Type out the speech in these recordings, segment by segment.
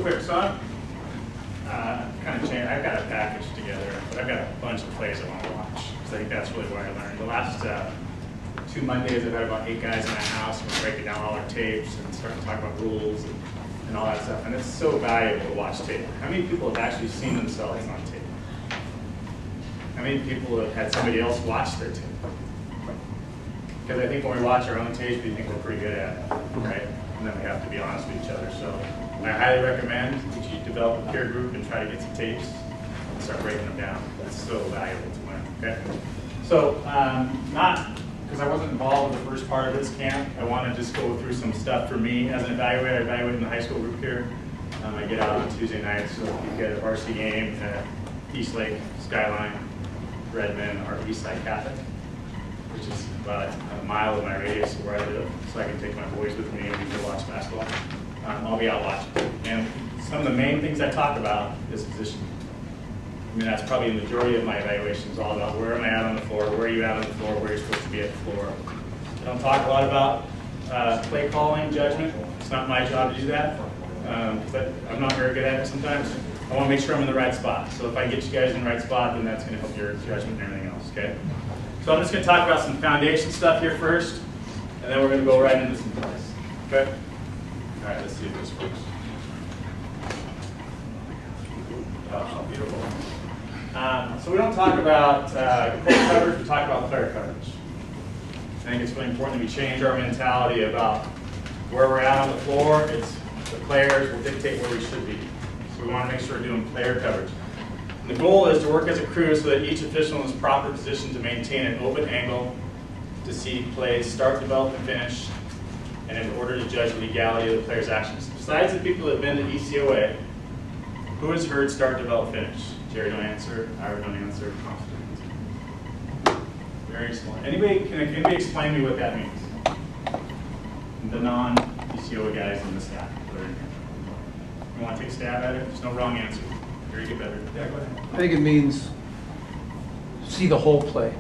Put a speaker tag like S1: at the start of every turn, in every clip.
S1: real quick, so I'm kind of changed. I've got a package together, but I've got a bunch of plays I want to watch, because I think that's really what I learned. The last 2 Mondays, I've had about 8 guys in my house, and we're breaking down all our tapes and starting to talk about rules and all that stuff, and it's so valuable to watch tape. How many people have actually seen themselves on tape? How many people have had somebody else watch their tape? Because I think when we watch our own tapes, we think we're pretty good at it, right? And then we have to be honest with each other. So I highly recommend that you develop a peer group and try to get some tapes and start breaking them down. That's so valuable to learn, okay? So not because I wasn't involved with the first part of this camp, I want to just go through some stuff for me as an evaluator. I evaluate in the high school group here. I get out on Tuesday nights, so if you get a varsity game at Eastlake, Skyline, Redmond, or Eastside Catholic, which is about a mile of my radius of where I live, so I can take my boys with me and we can watch basketball. I'll be out watching. And some of the main things I talk about is position. I mean, that's probably the majority of my evaluation is all about where am I at on the floor, where are you at on the floor, where you're supposed to be at the floor. I don't talk a lot about play calling, judgment. It's not my job to do that. But I'm not very good at it sometimes. I want to make sure I'm in the right spot. So if I get you guys in the right spot, then that's going to help your judgment and everything else, okay? So I'm just going to talk about some foundation stuff here first, and then we're going to go right into some plays, okay? All right, let's see if this works. Oh, beautiful. So we don't talk about play coverage, we talk about player coverage. I think it's really important that we change our mentality about where we're at on the floor. It's the players will dictate where we should be. So we want to make sure we're doing player coverage. And the goal is to work as a crew so that each official is in his proper position to maintain an open angle to see plays start, develop, and finish, and in order to judge the legality of the player's actions. Besides the people that have been to ECOA, who has heard start, develop, finish? Jerry, don't answer. Ira, don't answer. Very small. Anybody, can anybody explain to me what that means? The non-ECOA guys in the staff. You want to take a stab at it? There's no wrong answer. Jerry, get better. Yeah, go ahead.
S2: I think it means see the whole play.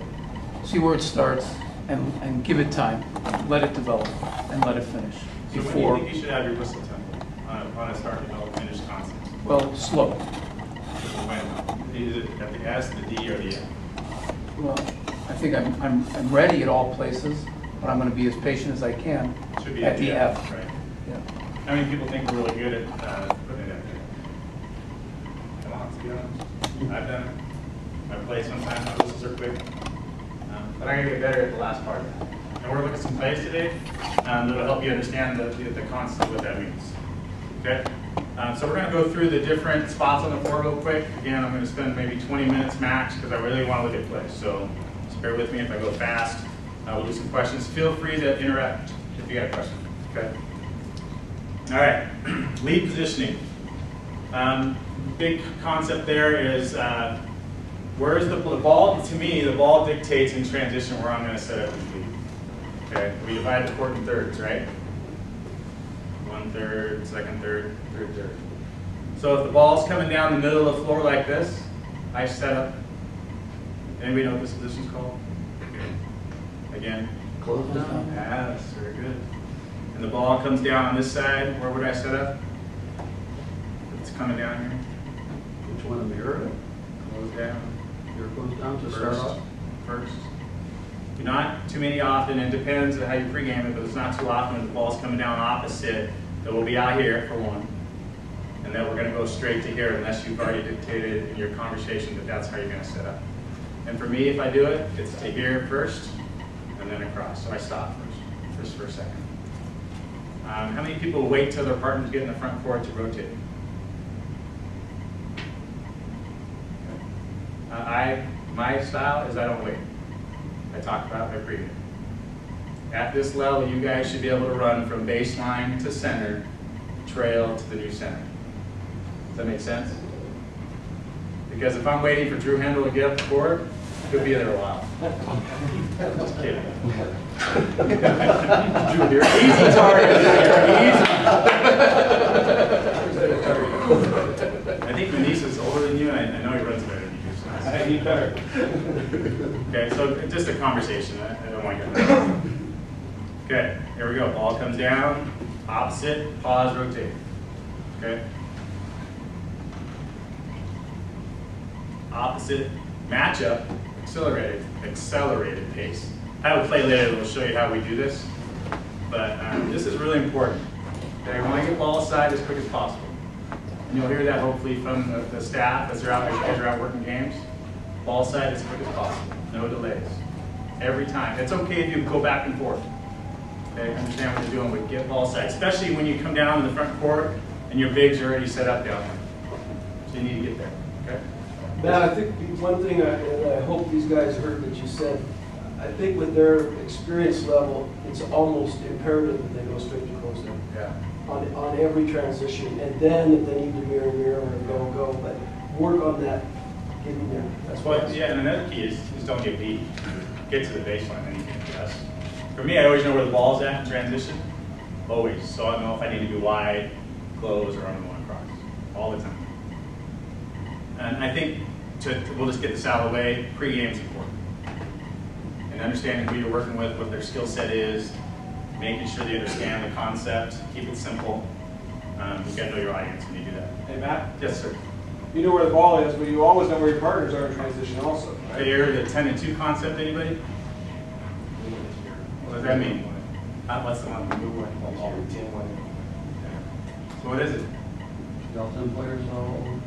S2: See where it starts and give it time. Let it develop and let it finish.
S1: So when do you think you should have your whistle tempo on a start, develop, finish concept?
S2: Well, slow.
S1: When? Is it at the S, the D, or the F?
S2: Well, I think I'm ready at all places, but I'm going to be as patient as I can
S1: Should be
S2: at the F.
S1: Right.
S2: Yeah.
S1: How many people think we're really good at putting it at there? Come on, let's be honest. I've done it. I've played sometimes, my whistles are quick. But I'm going to get better at the last part. And we're going to look at some plays today that'll help you understand the concept of what that means. Okay? So we're going to go through the different spots on the floor real quick. Again, I'm going to spend maybe 20 minutes max because I really want to look at plays. So just bear with me if I go fast. We'll do some questions. Feel free to interrupt if you got a question. Okay? All right. Lead positioning. Big concept there is where is the ball? To me, the ball dictates in transition where I'm going to set up the lead. Okay? We divide the court in thirds, right? 1/3, second third, third third. So if the ball's coming down the middle of the floor like this, I set up. Anybody know what this position's called? Again?
S2: Close down.
S1: Yes, very good. And the ball comes down on this side, where would I set up? If it's coming down here.
S3: Which one, the mirror?
S1: Close down.
S3: Mirror goes down to start off?
S1: First. Not too many often, it depends on how you pregame it, but it's not too often when the ball's coming down opposite that we'll be out here for one. And then we're going to go straight to here unless you've already dictated in your conversation that that's how you're going to set up. And for me, if I do it, it's to here first and then across. So I stop first for a second. How many people wait till their partners get in the front court to rotate? My style is I don't wait. I talk about my pregame. At this level, you guys should be able to run from baseline to center, trail to the new center. Does that make sense? Because if I'm waiting for Drew Hendel to get up the court, he'll be there a while. Just kidding. Drew here. Easy target. Easy. I think Manish is older than you, and I know he runs better than you. So I need better. Okay, so just a conversation. I don't want to get that. Okay, here we go. Ball comes down, opposite, pause, rotate. Okay. opposite matchup, accelerated pace. I have a play later that will show you how we do this, but this is really important. Okay, we want to get ball side as quick as possible. And you'll hear that hopefully from the staff as you guys are out working games. Ball side as quick as possible, no delays. Every time. It's okay if you go back and forth. Okay, understand what you're doing, but get ball side, especially when you come down to the front court and your bigs are already set up down there. So you need to get there. Okay?
S4: Matt, I think one thing, and I hope these guys heard that you said, I think with their experience level, it's almost imperative that they go straight to close down.
S1: Yeah.
S4: On every transition, and then if they need to mirror or go, but work on that getting there.
S1: That's why, yeah, and another key is don't get beat. Get to the baseline, then you can adjust. For me, I always know where the ball's at in transition. Always. So I know if I need to be wide, close, or I'm going across. All the time. And I think we'll just get this out of the way. Pre-game is important. And understanding who you're working with, what their skill set is, making sure they understand the concept, keep it simple. You've got to know your audience when you do that.
S5: Hey, Matt?
S1: Yes, sir.
S5: You know where the ball is, but you always know where your partners are in transition also, right?
S1: Have you heard the 10 and 2 concept, anybody? What does that mean? What's the one? So what is it?
S3: Delta 10 players all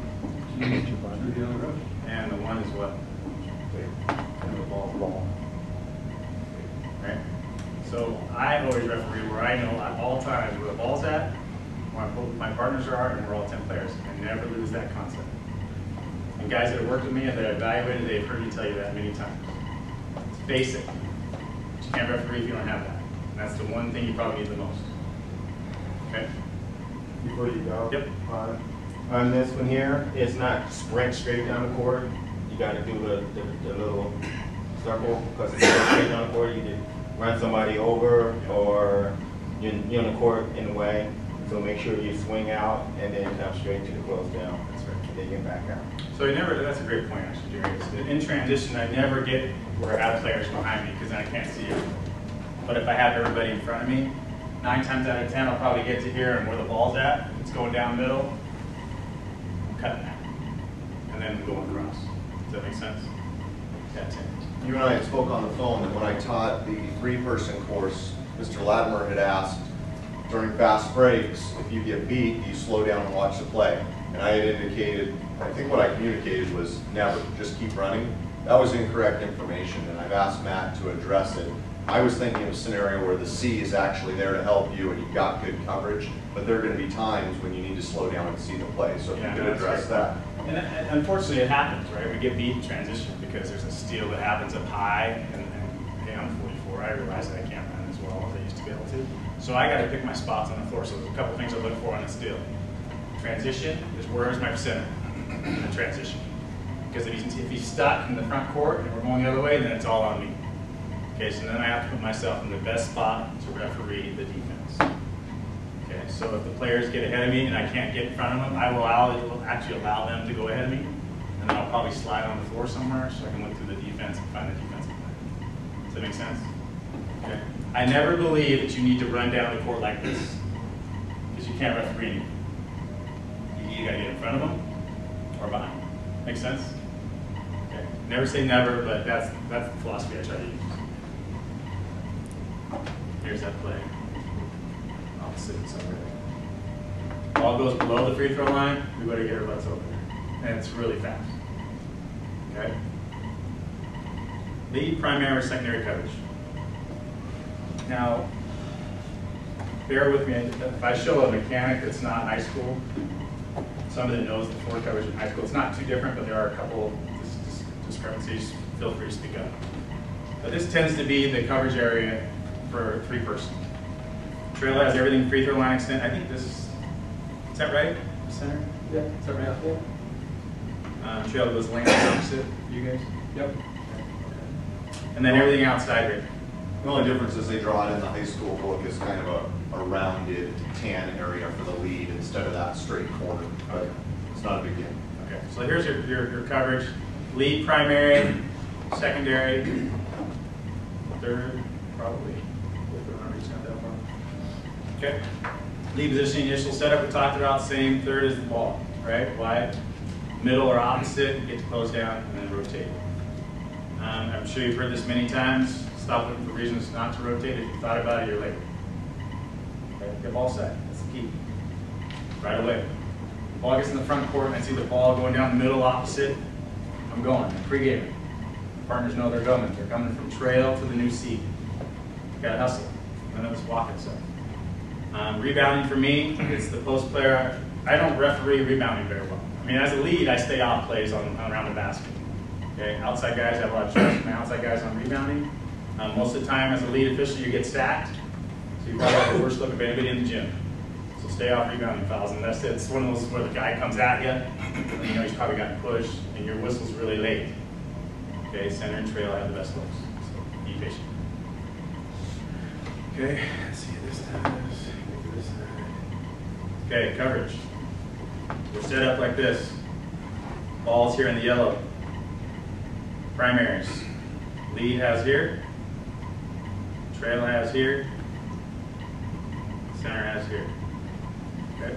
S3: through the other rush.
S1: And the one is what? And the ball. Right? So I always referee where I know at all times where the ball's at, where my partners are, and we're all 10 players. I never lose that concept. And guys that have worked with me and that have evaluated, they've heard me tell you that many times. It's basic. But you can't referee if you don't have that. And that's the one thing you probably need the most. Okay?
S6: Before you go,
S1: Yep.
S6: On this one here, it's not sprint straight down the court. You got to do the little circle, because if you go straight down the court, you can run somebody over, or you're on the court in a way. So make sure you swing out and then come straight to the close down. That's right. And then get back out.
S1: So that's a great point actually, Jerry. In transition, I never get where I have players behind me because then I can't see you. But if I have everybody in front of me, 9 times out of 10, I'll probably get to here and where the ball's at. It's going down middle. I'm cutting that. And then I'm going across. Does that make sense? That's it.
S7: You and I had spoke on the phone that when I taught the 3-person course, Mr. Latimer had asked during fast breaks, if you get beat, you slow down and watch the play. And I had indicated, I think what I communicated was never, just keep running. That was incorrect information, and I've asked Matt to address it. I was thinking of a scenario where the C is actually there to help you and you've got good coverage, but there are going to be times when you need to slow down and see the play. So if you could address that.
S1: And unfortunately, it happens, right? We get beat in transition because there's a steal that happens up high, and hey, I'm 44. I realize that I can't run as well as I used to be able to. So I got to pick my spots on the floor. So there's a couple things I look for on a steal. Transition is where's my center in the transition. Because if he's stuck in the front court and we're going the other way, then it's all on me. Okay, so then I have to put myself in the best spot to referee the defense. Okay, so if the players get ahead of me and I can't get in front of them, I will actually allow them to go ahead of me, and then I'll probably slide on the floor somewhere so I can look through the defense and find the defensive play. Does that make sense? Okay. I never believe that you need to run down the court like this, because you can't referee anything. You either got to get in front of them or behind them. Make sense? Okay. Never say never, but that's the philosophy I try to use. Here's that play. Opposite side. Ball goes below the free throw line, we better get our butts over there. And it's really fast. Okay? Lead, primary, or secondary coverage. Now, bear with me, if I show a mechanic that's not in high school, somebody that knows the floor coverage in high school, it's not too different, but there are a couple discrepancies. Feel free to speak up. But this tends to be the coverage area for 3-person. Trail has everything free throw line extent. I think this is that right? Center?
S4: Yeah.
S1: Is that right? Yeah. Trail goes lane opposite. You guys?
S5: Yep.
S7: And then everything outside here. The only difference is they draw it in the high school book as kind of a rounded tan area for the lead instead of that straight corner. But it's not a big deal.
S1: Okay. So here's your coverage. Lead, primary, secondary, third, probably. Okay. Lead positioning, initial setup we talked about, same. Third is the ball, right? Wide. middle or opposite, you get to close down and then rotate. I'm sure you've heard this many times. Stop looking for reasons not to rotate. If you thought about it, you're like, okay, get ball side. That's the key. Right away. The ball gets in the front court and I see the ball going down the middle opposite. I'm going. I'm pre-gaming. Partners know they're going. They're coming from trail to the new seat. You gotta hustle. None of this walking stuff. Rebounding for me, it's the post player. I don't referee rebounding very well. I mean, as a lead, I stay off plays around the basket. Okay, outside guys have a lot of trust in my outside guys on rebounding. Most of the time, as a lead official, you get stacked. So you probably have the worst look of anybody in the gym. So stay off rebounding fouls, and that's it. It's one of those where the guy comes at you, and you know he's probably gotten pushed, and your whistle's really late. Okay, center and trail have the best looks. So be patient. Okay, let's see this side. This side. Okay, coverage. We're set up like this. Ball's here in the yellow. Primaries. Lead has here. Trail has here. Center has here. Okay.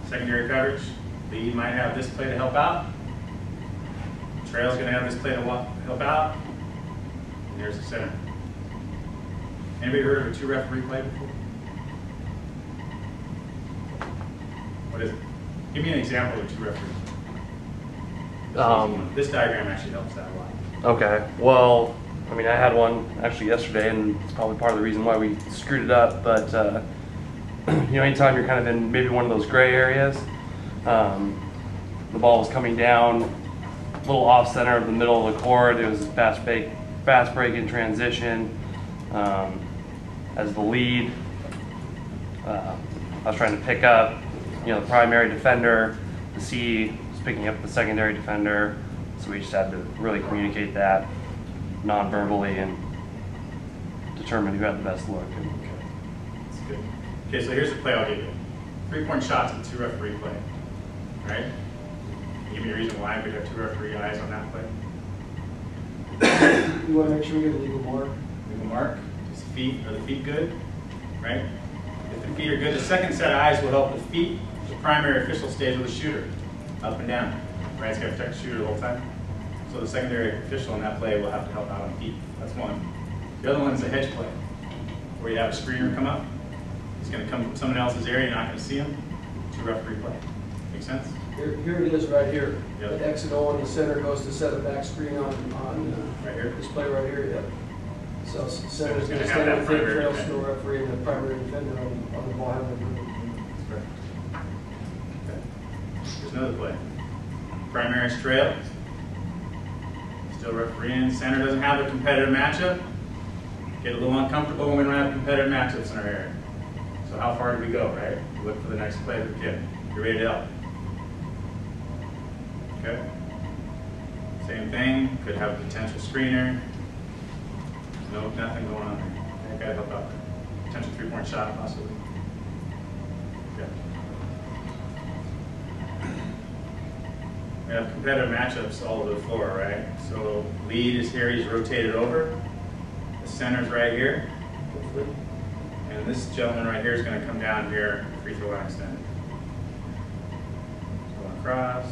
S1: Secondary coverage. Lead might have this play to help out. Trail's going to have this play to help out. And there's the center. Anybody heard of a 2-referee play before? What is it? Give me an example of a 2-referee. This diagram actually helps that a lot.
S8: Okay, well, I mean, I had one actually yesterday, and it's probably part of the reason why we screwed it up, but you know, anytime you're kind of in maybe one of those gray areas, the ball was coming down a little off center of the middle of the court. It was a fast break in transition. As the lead, I was trying to pick up, you know, the primary defender. The C was picking up the secondary defender, so we just had to really communicate that non-verbally and determine who had the best look.
S1: Okay, that's good. Okay, so here's the play I'll give you. 3-point shots with 2-referee play. All right? Give me a reason why we have 2 referee eyes on that play.
S4: You want to make sure we get a legal mark?
S1: Legal mark. Is the feet, are the feet good? Right? If the feet are good, the second set of eyes will help the feet. The primary official stays with the shooter, up and down. Right? It's got to protect the shooter the whole time. So the secondary official in that play will have to help out on feet. That's one. The other one is a hedge play, where you have a screener come up. He's going to come from someone else's area. You're not going to see him. 2-referee play. Make sense?
S4: Here it is right here.
S1: Yep.
S4: The X and O on the center goes to set a back screen on
S1: Right here.
S4: this play right here. Yep. So center's going to
S1: have
S4: stand
S1: that
S4: with the
S1: primary
S4: trail
S1: defender.
S4: still referee and the primary defender on the ball handler.
S1: That's correct. Okay. Here's another play. Primary's trail. Still refereeing. Center doesn't have a competitive matchup. Get a little uncomfortable when we don't have competitive matchups in our area. So how far do we go, right? We look for the next play of the kid. You're ready to help. Okay. Same thing. Could have a potential screener. Nope, nothing going on there. Okay, gotta help out there. Potential 3-point shot, possibly. Okay. We have competitive matchups all over the floor, right? So lead is here, he's rotated over. The center's right here. And this gentleman right here is going to come down here, free throw line extended. Going across.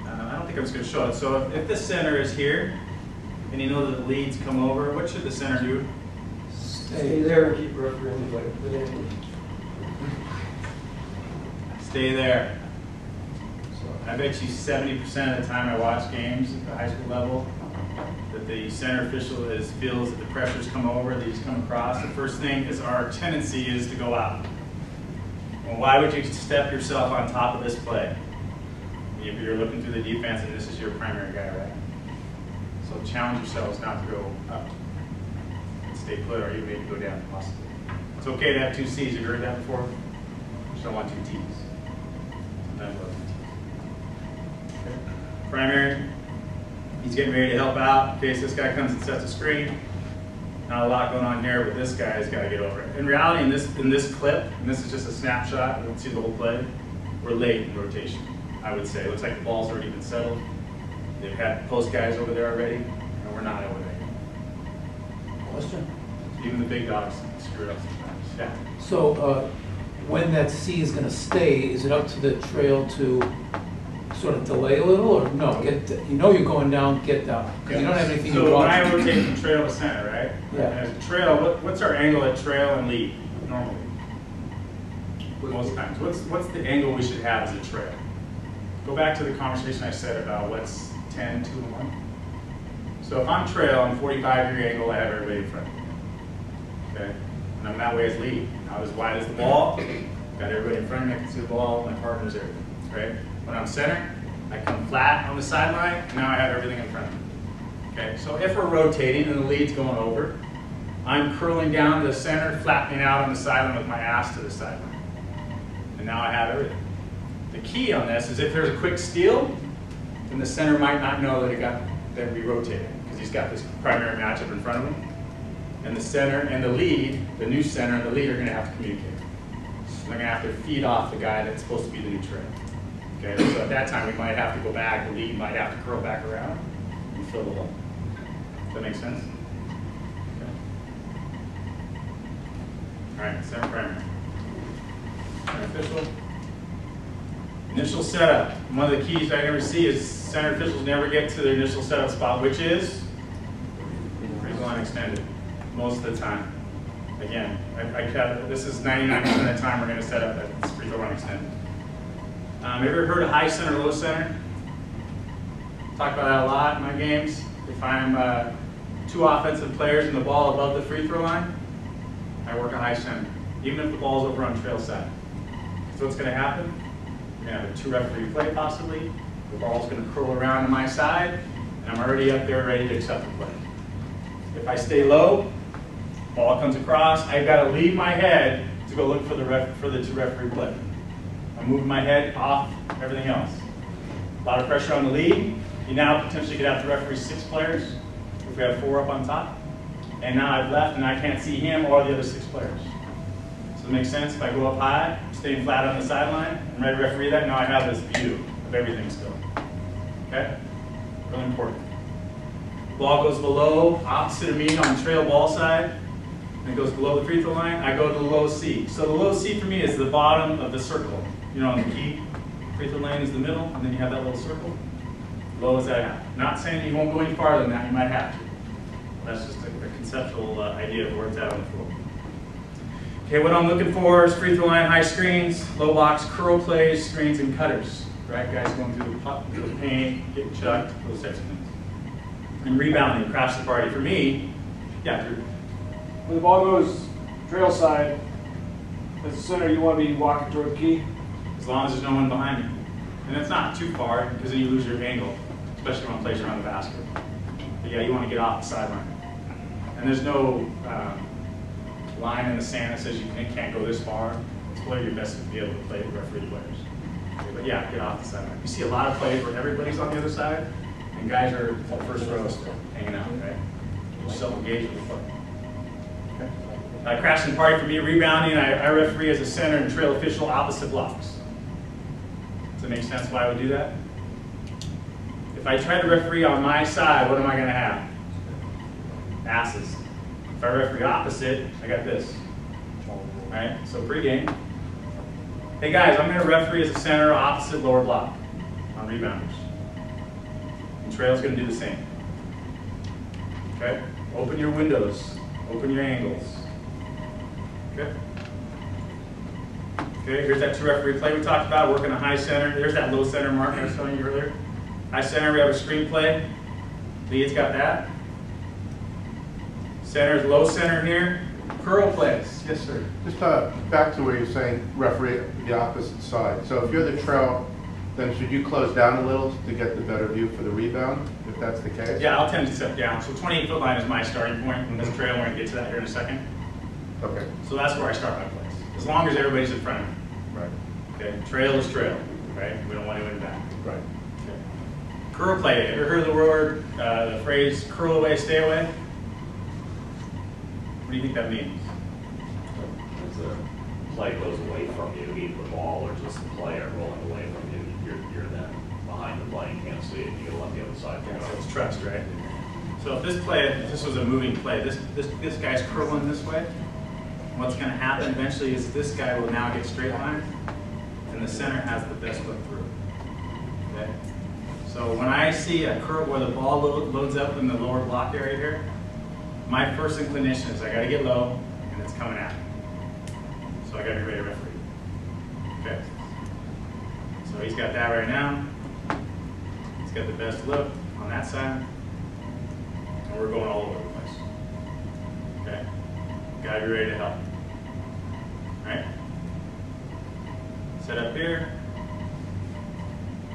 S1: I don't think I'm just going to show it. So if the center is here, and you know that the leads come over, what should the center do?
S4: Stay there and keep refereeing the play.
S1: Stay there. So I bet you 70% of the time I watch games at the high school level, that the center official feels that the pressures come over, they just come across. The first thing is our tendency is to go out. Well, why would you step yourself on top of this play? If you're looking through the defense and this is your primary guy, right? So challenge yourselves not to go up. Stay put, or you maybe go down possibly. It's okay to have 2 C's. Have you heard that before? Just don't want 2 T's. Sometimes we'll have 2 T's. Okay. Primary. He's getting ready to help out in case this guy comes and sets a screen. Not a lot going on here, but this guy's got to get over it. In reality, in this clip, and this is just a snapshot, we don't see the whole play, we're late in rotation, I would say. It looks like the ball's already been settled. They've had post guys over there already, and we're not over there.
S2: Question?
S1: Even the big dogs screw up sometimes. Yeah.
S2: So when that C is gonna stay, is it up to the trail to sort of delay a little, or no, you know you're going down, get down, because you don't have anything to
S1: So when I
S2: watch.
S1: rotate from trail to center, right?
S2: Yeah.
S1: And as a trail, what's our angle at trail and lead normally? Most times. What's the angle we should have as a trail? Go back to the conversation I said about what's 10, 2, and 1. So if I'm trail, I'm 45-degree angle, I have everybody in front of me. Okay? And I'm that way as lead. Not as wide as the ball. Got everybody in front of me, I can see the ball, my partner's there. Right? When I'm center, I come flat on the sideline, and now I have everything in front of me. Okay? So if we're rotating and the lead's going over, I'm curling down to the center, flattening out on the sideline with my ass to the sideline. And now I have everything. The key on this is if there's a quick steal, then the center might not know that we rotated, because he's got this primary matchup in front of him. And the center and the lead, the new center and the lead are going to have to communicate. So they're going to have to feed off the guy that's supposed to be the new trail. Okay, so at that time we might have to go back, the lead might have to curl back around and fill the hole. Does that make sense? Okay. All right, center primary. Center official. Initial setup. One of the keys I never see is center officials never get to their initial setup spot, which is free throw line extended most of the time. Again, this is 99% of the time we're going to set up that free throw line extended. Have you ever heard of high center, low center? Talk about that a lot in my games. If I'm two offensive players and the ball above the free throw line, I work a high center, even if the ball's over on trail side. So what's going to happen? We're going to have a 2-referee play possibly. The ball's going to curl around to my side, and I'm already up there ready to accept the play. If I stay low, ball comes across, I've got to leave my head to go look for the 2-referee play. I'm moving my head off everything else. A lot of pressure on the lead. You now potentially could have to referee 6 players if we have 4 up on top. And now I've left and I can't see him or the other 6 players. So it makes sense if I go up high, staying flat on the sideline, I'm ready to referee that, now I have this view of everything still. Okay? Really important. Ball goes below, opposite of me on trail ball side, and it goes below the free throw line, I go to the low C. So the low C for me is the bottom of the circle. You know, on the key, free throw lane is the middle, and then you have that little circle. Low as that happens. Not saying you won't go any farther than that, you might have to. That's just a conceptual idea of where it's at on the floor. Okay, what I'm looking for is free throw line, high screens, low box, curl plays, screens, and cutters. Right, guys going through the paint, getting chucked, those types of things. And rebounding, crash the party. For me, yeah, Drew.
S5: When the ball goes trail side, as a center, you want to be walking toward the key.
S1: As long as there's no one behind you. And it's not too far, because then you lose your angle, especially when plays around the basket. But yeah, you want to get off the sideline. And there's no line in the sand that says you can't go this far. It's really your best to be able to play the referee players. Okay, but yeah, get off the sideline. You see a lot of plays where everybody's on the other side, and guys are first row still hanging out, right? Self-engaged with the play. Okay. Crash and party for me, rebounding, I referee as a center and trail official opposite blocks. Does it make sense why I would do that? If I try to referee on my side, what am I going to have? Asses. If I referee opposite, I got this. Right? So pregame. Hey guys, I'm going to referee as a center opposite lower block on rebounders. And trail's going to do the same. Okay? Open your windows. Open your angles. Okay? Okay, here's that 2-referee play we talked about, working a high center. There's that low center mark I was telling you earlier. High center, we have a screen play. Lead's got that. Center's low center here. Curl plays. Yes, sir.
S9: Just back to where you're saying referee the opposite side. So if you're the trail, then should you close down a little to get the better view for the rebound, if that's the case?
S1: Yeah, I'll tend to step down. So 28-foot line is my starting point in this trail. We're going to get to that here in a second.
S9: Okay.
S1: So that's where I start my plays. As long as everybody's in front of me.
S9: Right.
S1: Okay, trail is trail, right? We don't want anyone back.
S9: Right.
S1: Okay. Curl play. Ever heard the word, the phrase curl away, stay away? What do you think that means?
S10: As the play goes away from you, either the ball or just the player rolling away from you, you're then behind the play and can't see it, you go on the other side.
S1: Yeah, so it's trust, right? So if this play, if this was a moving play, this guy's curling this way, What's going to happen eventually is this guy will now get straight line, and the center has the best look through. Okay? So when I see a curve where the ball loads up in the lower block area here, my first inclination is I got to get low, and it's coming at me. So I got to be ready to referee. Okay? So he's got that right now. He's got the best look on that side, and we're going all over the place. Okay? Got to be ready to help. All right? Set up here.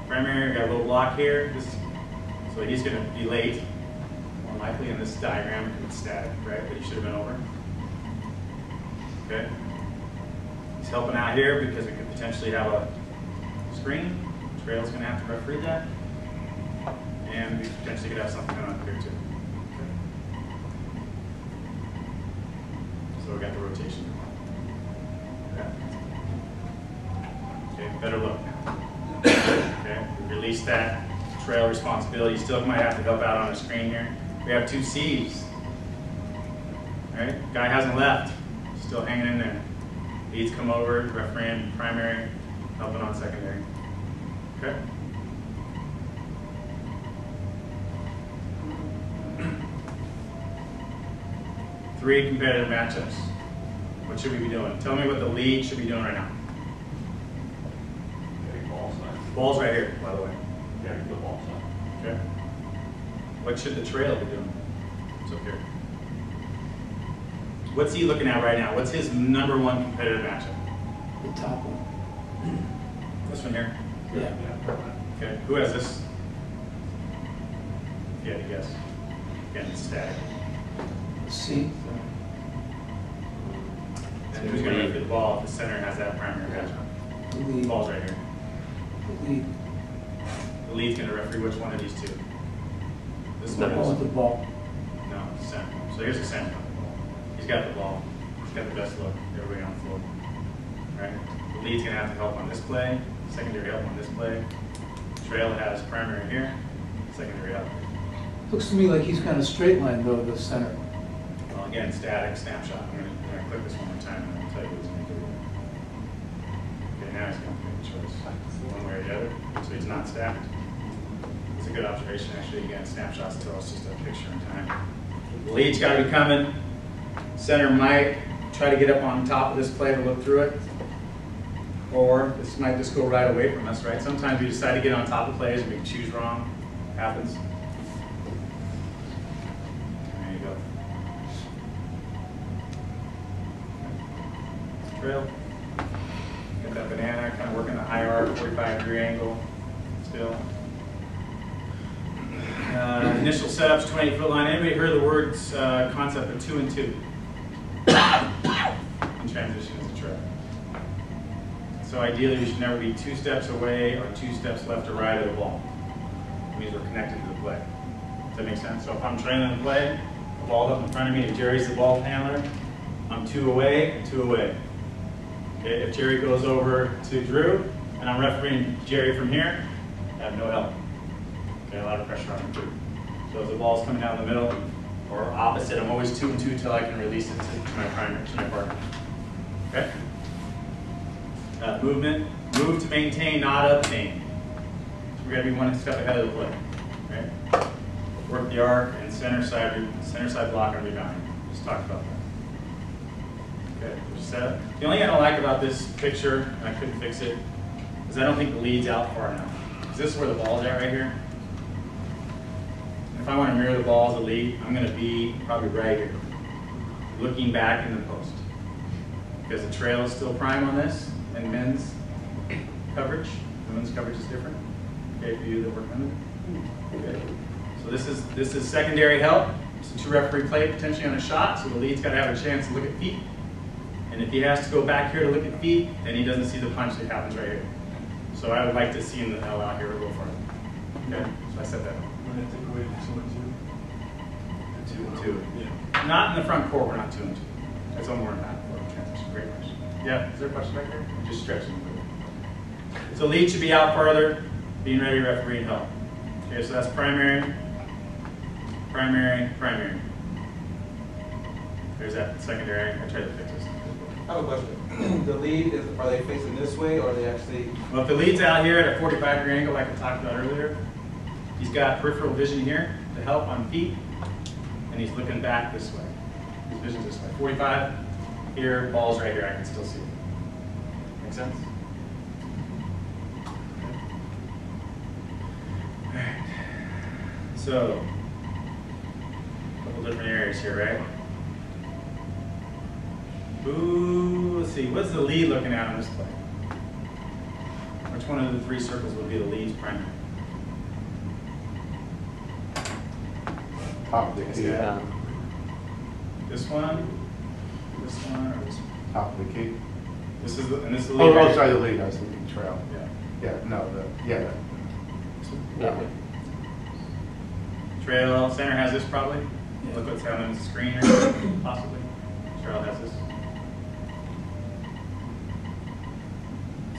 S1: Primary, got a little block here. So he's going to be late, more likely in this diagram because it's static, right? But he should have been over. Okay? He's helping out here because we could potentially have a screen. Trail's going to have to referee that. And we potentially could have something going on here too. So we got the rotation. Okay, better look now. Okay, we release that trail responsibility. You still might have to help out on the screen here. We have 2 C's. All right, guy hasn't left. Still hanging in there. Leads come over, refereeing primary, helping on secondary. Okay. Three competitive matchups. What should we be doing? Tell me what the lead should be doing right now.
S10: Okay, ball side.
S1: Ball's right here, by the way.
S10: Yeah, the ball side.
S1: Okay. What should the trail be doing? It's up here. What's he looking at right now? What's his #1 competitive matchup?
S2: The top one.
S1: This one here?
S2: Yeah.
S1: Okay. Who has this? If you had to guess. Again, it's static.
S2: C.
S1: And who's going to referee the ball if the center has that primary matchup?
S2: The
S1: The
S2: lead.
S1: ball's right here.
S2: The lead.
S1: The lead's going to referee which one of these two? This
S2: The
S1: one
S2: ball with
S1: is.
S2: the ball.
S1: No, center. So here's the center. He's got the ball. He's got the best look. Everybody on the floor. Right? The lead's going to have to help on this play. Secondary help on this play. Trail has primary here. Secondary help here.
S2: Looks to me like he's kind of straight line though, the center.
S1: Well, again, static snapshot. I'm going to click this one more time and I'll tell you what he's going to do. Okay, now he's going to make a choice. One way or the other. So he's not stacked. It's a good observation, actually. Again, snapshots tell us just a picture in time. The lead's got to be coming. Center might try to get up on top of this play to look through it. Or this might just go right away from us, right? Sometimes we decide to get on top of plays and we choose wrong. Happens. There you go. Trail. Got that banana, kind of working the high arc, 45-degree angle still. Initial setups, 28-foot line. Anybody heard the words concept of 2 and 2? In transition as a trail. So ideally, we should never be 2 steps away or 2 steps left or right of the ball. It means we're connected to the play. Does that make sense? So if I'm trailing the play, the ball's up in front of me, if Jerry's the ball handler, I'm 2 away and 2 away. Okay, if Jerry goes over to Drew, and I'm refereeing Jerry from here, I have no help. Okay, a lot of pressure on Drew. So as the ball's coming down the middle, or opposite, I'm always 2 and 2 until I can release it to my primary, to my partner. Okay? Movement, move to maintain, not obtain. So we're going to be 1 step ahead of the play. Right? Work the arc and center side block and rebounding. Just talked about that. Okay, set up. The only thing I don't like about this picture, and I couldn't fix it, is I don't think the lead's out far enough. Is this where the ball's at right here? If I want to mirror the ball as a lead, I'm going to be probably right here, looking back in the post. Because the trail is still prime on this, and men's coverage. Women's coverage is different. Okay, for you that work women. Okay. So this is secondary help. It's a 2-referee play potentially on a shot, so the lead's got to have a chance to look at feet. And if he has to go back here to look at feet, then he doesn't see the punch that happens right here. So I would like to see him the L out here a little further. Okay, so I set that up.
S4: We're going to take away from 2 and 2.
S1: 2 and 2. Yeah. Not in the front court, we're not 2 and 2. That's one more than that. Transition. Great question. Yeah, is there a question back there? Just stretching. So lead should be out farther, being ready, referee, and help. Okay, so that's primary, primary, primary. There's that secondary. I tried to fix this.
S11: I have a question. The lead, are they facing this way or are they actually?
S1: Well, if the lead's out here at a 45-degree angle, like I talked about earlier, he's got peripheral vision here to help on feet, and he's looking back this way. His vision's this way. 45, here, ball's right here, I can still see it. Make sense? All right. So, a couple different areas here, right? Ooh, let's see, what's the lead looking at on this play? Which one of the three circles would be the lead's primary?
S9: Top of the key.
S8: Yeah.
S1: This one, or this one?
S9: Top of the key.
S1: This is the, and this is the lead.
S9: Oh,
S1: right
S9: oh,
S1: here.
S9: sorry, the lead, I was thinking trail.
S1: Yeah.
S9: Yeah, no, yeah.
S8: Yeah.
S1: Trail, center has this probably.
S2: Yeah.
S1: Look what's on the screen here, possibly. Trail has this.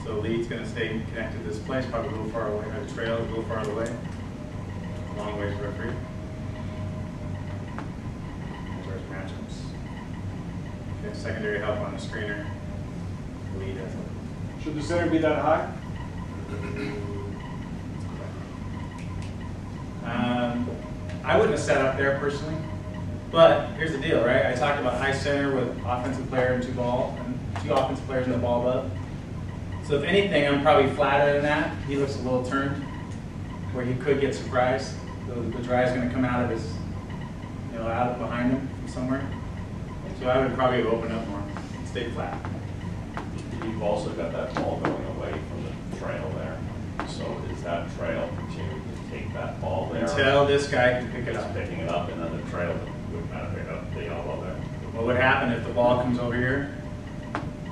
S1: So lead's going to stay connected to this place, probably a little far away. The trail is a little farther away. Long ways to referee. There's matchups. Okay, secondary help on the screener. Lead has it.
S5: Should the center be that high?
S1: I wouldn't have set up there personally, but here's the deal, right? I talked about high center with offensive player and two offensive players and the ball above. So if anything, I'm probably flatter than that. He looks a little turned, where he could get surprised. The dry is going to come out of his, out behind him somewhere. So I would probably have opened up more, stay flat.
S10: You've also got that ball going away from the trail there. So is that trail continuing to take that ball there?
S1: Until this guy can pick it
S10: It's
S1: up.
S10: picking it up, and then the trail would kind of pick up the elbow there.
S1: What would happen if the ball comes over here?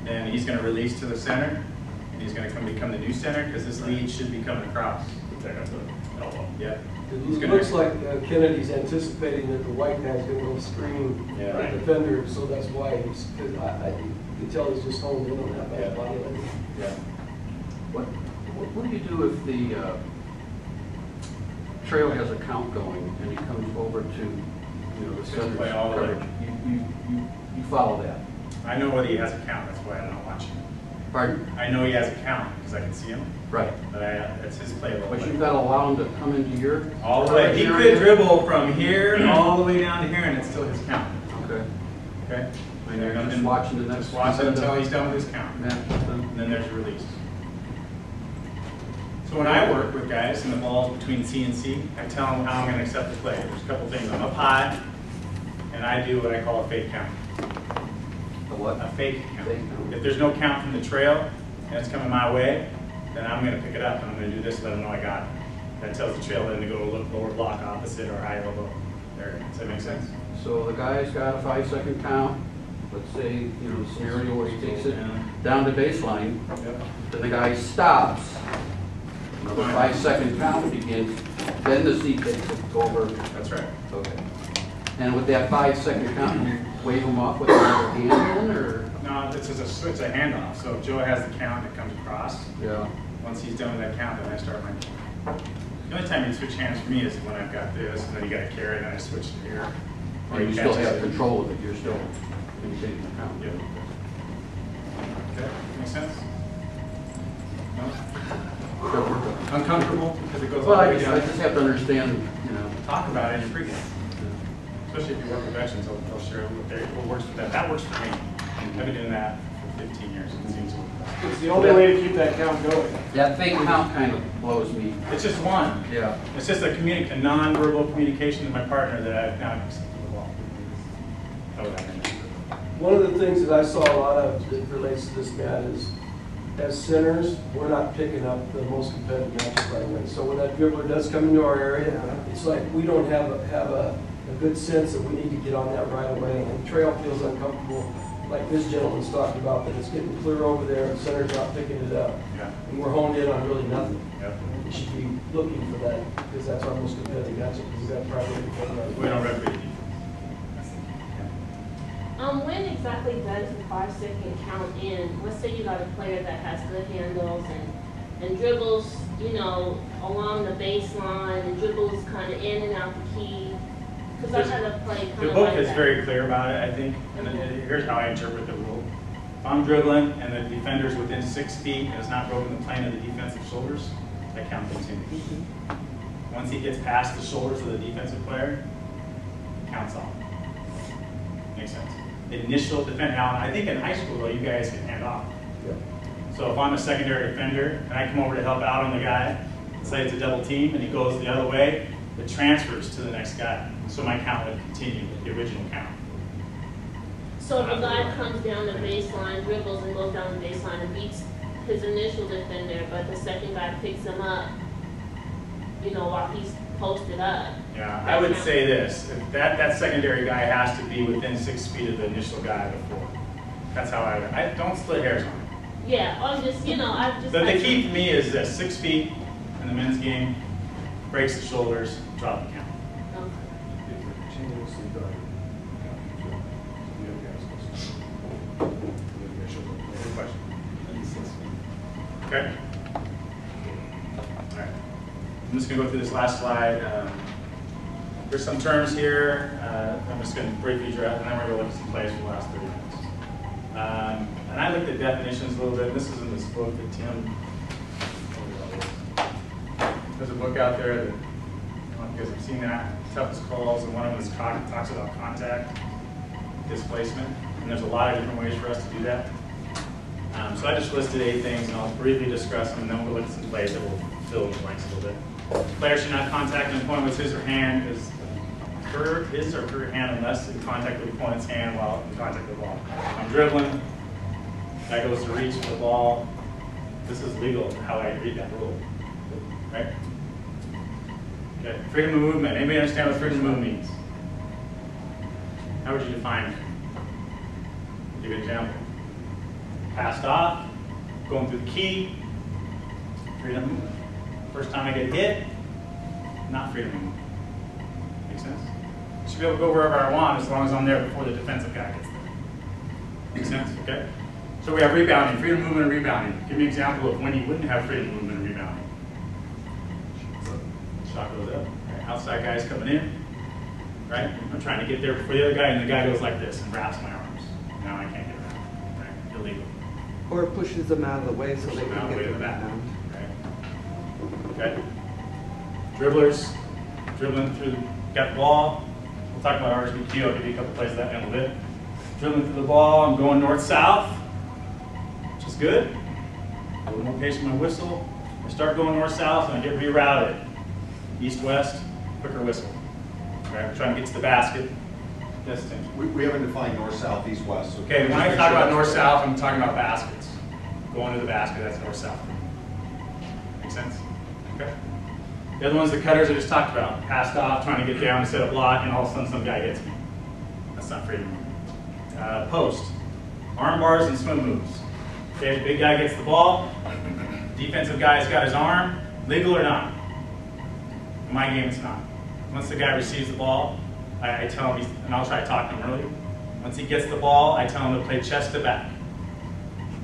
S1: Then he's going to release to the center, and he's going to become the new center because this lead should be coming across.
S10: Pick up the elbow.
S1: Yep.
S4: It looks like Kennedy's anticipating that the white guy's going to go screen
S1: Yeah.
S4: the defender, so that's why he's, because I can tell he's just honed in on that
S1: Yeah.
S4: back body.
S1: Yeah.
S3: What do you do if the trail has a count going and he comes over to, the center's
S1: play all the way.
S3: coverage? You follow that?
S1: I know whether he has a count. That's why I'm not watching.
S3: Pardon?
S1: I know he has a count because I can see him,
S3: Right.
S1: but that's his play.
S3: But you've got to allow him to come into your
S1: All the way. He
S3: area?
S1: could dribble from here all the way down to here, and it's still his count.
S3: Okay.
S1: Okay.
S3: And you're just watching the next.
S1: Just watch it until he's done with his count,
S3: Yeah.
S1: and then there's release. So when I work with guys and the ball's between C and C, I tell them how I'm going to accept the play. There's a couple things. I'm up high, and I do what I call a fake count.
S3: The what?
S1: A fake count.
S3: Fake count.
S1: If there's no count from the trail and it's coming my way, then I'm going to pick it up and I'm going to do this, let them know I got it. That tells the trail then to go look lower block opposite or high elbow. There. Does that make sense?
S3: So the guy's got a 5-second count. Let's say, the scenario where he takes it down to baseline.
S1: Yep.
S3: Then the guy stops. Another 5-second count begins. Then the C takes it over.
S1: That's right.
S3: Okay. And with that 5-second count, you wave him off with another hand in, or?
S1: No, it's a handoff. So if Joe has the count, it comes across.
S3: Yeah.
S1: Once he's done with that count, then I start my game. The only time you switch hands for me is when I've got this, and then you got to carry, and then I switch to here.
S3: Or you still have control of it, you're still maintaining the count.
S1: Yeah. Okay, make sense? No? Uncomfortable because it goes all
S3: Well,
S1: the
S3: I
S1: way down.
S3: just have to understand,
S1: Talk about it in your pregame. Especially if you work with veterans, they'll share what works for them. That works for me. I've been doing that for 15 years. It seems to work.
S5: It's the only way to keep that count going.
S3: That fake count kind of blows me.
S1: It's just one.
S3: Yeah.
S1: It's just a non-verbal communication to my partner that I've now accepted the ball. How would I manage?
S4: One of the things that I saw a lot of that relates to this, Matt, is as centers, we're not picking up the most competitive matchup right away. So when that dribbler does come into our area, it's like we don't have a good sense that we need to get on that right away. And the trail feels uncomfortable, like this gentleman's talking about, that it's getting clear over there and the center's not picking it up.
S1: Yeah.
S4: And we're honed in on really nothing.
S1: Yep.
S4: We should be looking for that because that's our most competitive matchup. We've got primary
S1: We don't referee.
S12: When exactly does the 5-second count end? Let's say you got a player that has good handles and dribbles, along the baseline and dribbles kind of in and out the key. Because I had a play kind of
S1: The book
S12: like
S1: is
S12: that.
S1: very clear about it, I think, and here's how I interpret the rule. If I'm dribbling and the defender's within 6 feet and has not broken the plane of the defensive shoulders, I count continues. Once he gets past the shoulders of the defensive player, counts off. Makes sense. Initial defense. Now, I think in high school, though, you guys can hand off. So if I'm a secondary defender and I come over to help out on the guy, say it's a double team and he goes the other way, it transfers to the next guy. So my count would continue with the original count.
S12: So if a guy comes down the baseline, dribbles and goes down the baseline and beats his initial defender, but the second guy picks him up, you know, while he's posted up.
S1: Yeah, I would say this, if that secondary guy has to be within 6 feet of the initial guy before. That's how I don't split hairs on it.
S12: Yeah, I'm just, you know, I've just.
S1: But the key for me is this, 6 feet in the men's game, breaks the shoulders, drop the count. Okay. All right. I'm just going to go through this last slide. There's some terms here. I'm just going to briefly address, and then we're going to look at some plays for the last 30 minutes. And I looked at definitions a little bit. This is in this book that Tim. There's a book out there that, I don't know if you guys have seen that, Toughest Calls, and one of them is talks about contact displacement. And there's a lot of different ways for us to do that. So I just listed 8 things, and I'll briefly discuss them, and then we'll look at some plays that will fill in the blanks a little bit. Player should not contact an opponent with his or her hand unless in contact with the opponent's hand while in contact with the ball. I'm dribbling, guy goes to reach for the ball. This is legal, how I read that rule, right? Okay, freedom of movement. Anybody understand what freedom of movement means? How would you define it? I'll give you an example. Passed off, going through the key, freedom of movement. First time I get hit, not freedom of movement. Make sense? I should be able to go wherever I want as long as I'm there before the defensive guy gets there. Make sense? Okay? So we have rebounding, freedom of movement and rebounding. Give me an example of when you wouldn't have freedom of movement and rebounding. Shot goes up, right? Outside guy's coming in, right? I'm trying to get there before the other guy, and the guy goes like this and wraps my arms. Now I can't get around, right? Illegal.
S13: Or pushes them out of the way so they can get them
S1: back.
S13: down.
S1: Right? Okay? Dribblers, dribbling through, got the ball. We'll talk about RSBQ. I'll give you a couple plays of that in a little bit. Dribbling through the ball, I'm going north-south, which is good. A little more patient with my whistle. I start going north-south and I get rerouted. East-west, quicker whistle. Okay, we're trying to get to the basket. Yes, Tim?
S7: We haven't defined north, south, east, west. So
S1: Okay, when I talk about north-south, I'm talking about baskets. Going to the basket, that's north-south. Make sense? Okay. The other one's the cutters I just talked about. Passed off, trying to get down to set a block, and all of a sudden some guy hits me. That's not freedom. Post. Arm bars and swim moves. Okay, big guy gets the ball. Defensive guy's got his arm. Legal or not? In my game, it's not. Once the guy receives the ball, I tell him, and I'll try to talk to him early. Once he gets the ball, I tell him to play chest to back.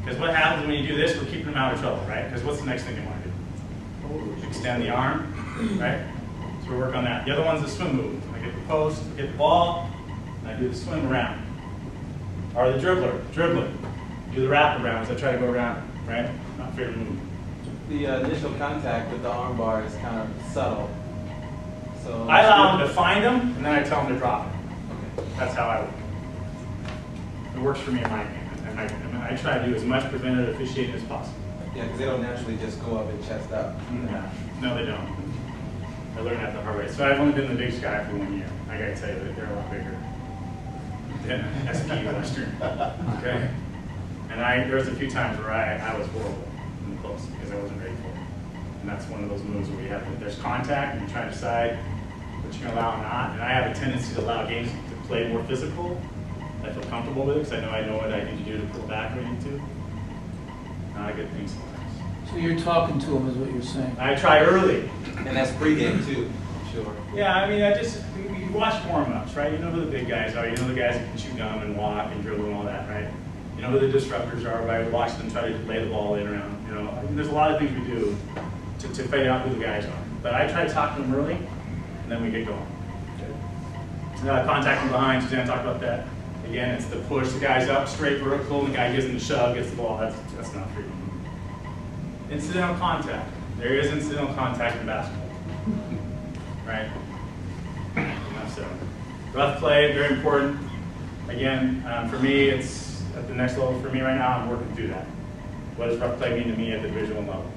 S1: Because what happens when you do this, we're keeping him out of trouble, right? Because what's the next thing you want to do? Extend the arm, right? So we work on that. The other one's the swim move. I get the post, I get the ball, and I do the swim around. Or the dribbling. Do the wrap around as I try to go around, right? Not fair to move.
S11: The initial contact with the arm bar is kind of subtle. So
S1: I allow them to find them, and then I tell them to drop it.
S11: Okay.
S1: That's how I work. It works for me in my game. And I try to do as much preventative officiating as possible.
S11: Yeah, because they don't naturally just go up and chest up.
S1: No, they don't. I learned that the hard way. So I've only been the biggest guy for 1 year. I gotta tell you that they're a lot bigger than SP Western. Okay? And there was a few times where I was horrible in the post because I wasn't ready for it. And that's one of those moves where there's contact and you try to decide what you're gonna allow and not. And I have a tendency to allow games to play more physical. I feel comfortable with it because I know what I need to do to pull back when I need to. Not a good thing sometimes.
S2: So you're talking to them is what you're saying?
S1: I try early.
S11: And that's pregame too, I'm sure.
S1: Yeah, I mean, you watch warm-ups, right? You know who the big guys are. You know the guys that can chew gum and walk and dribble and all that, right? You know who the disruptors are, right? Watch them try to lay the ball in around, you know. I mean, there's a lot of things we do to figure out who the guys are. But I try to talk to them early, and then we get going. Contact from behind, Suzanne talked about that. Again, it's the push the guys up straight vertical, and the guy gives him the shove, gets the ball. That's not freedom. Incidental contact. There is incidental contact in basketball. Right? Enough so. Rough play, very important. Again, for me, it's at the next level for me right now. I'm working through that. What does rough play mean to me at the visual level?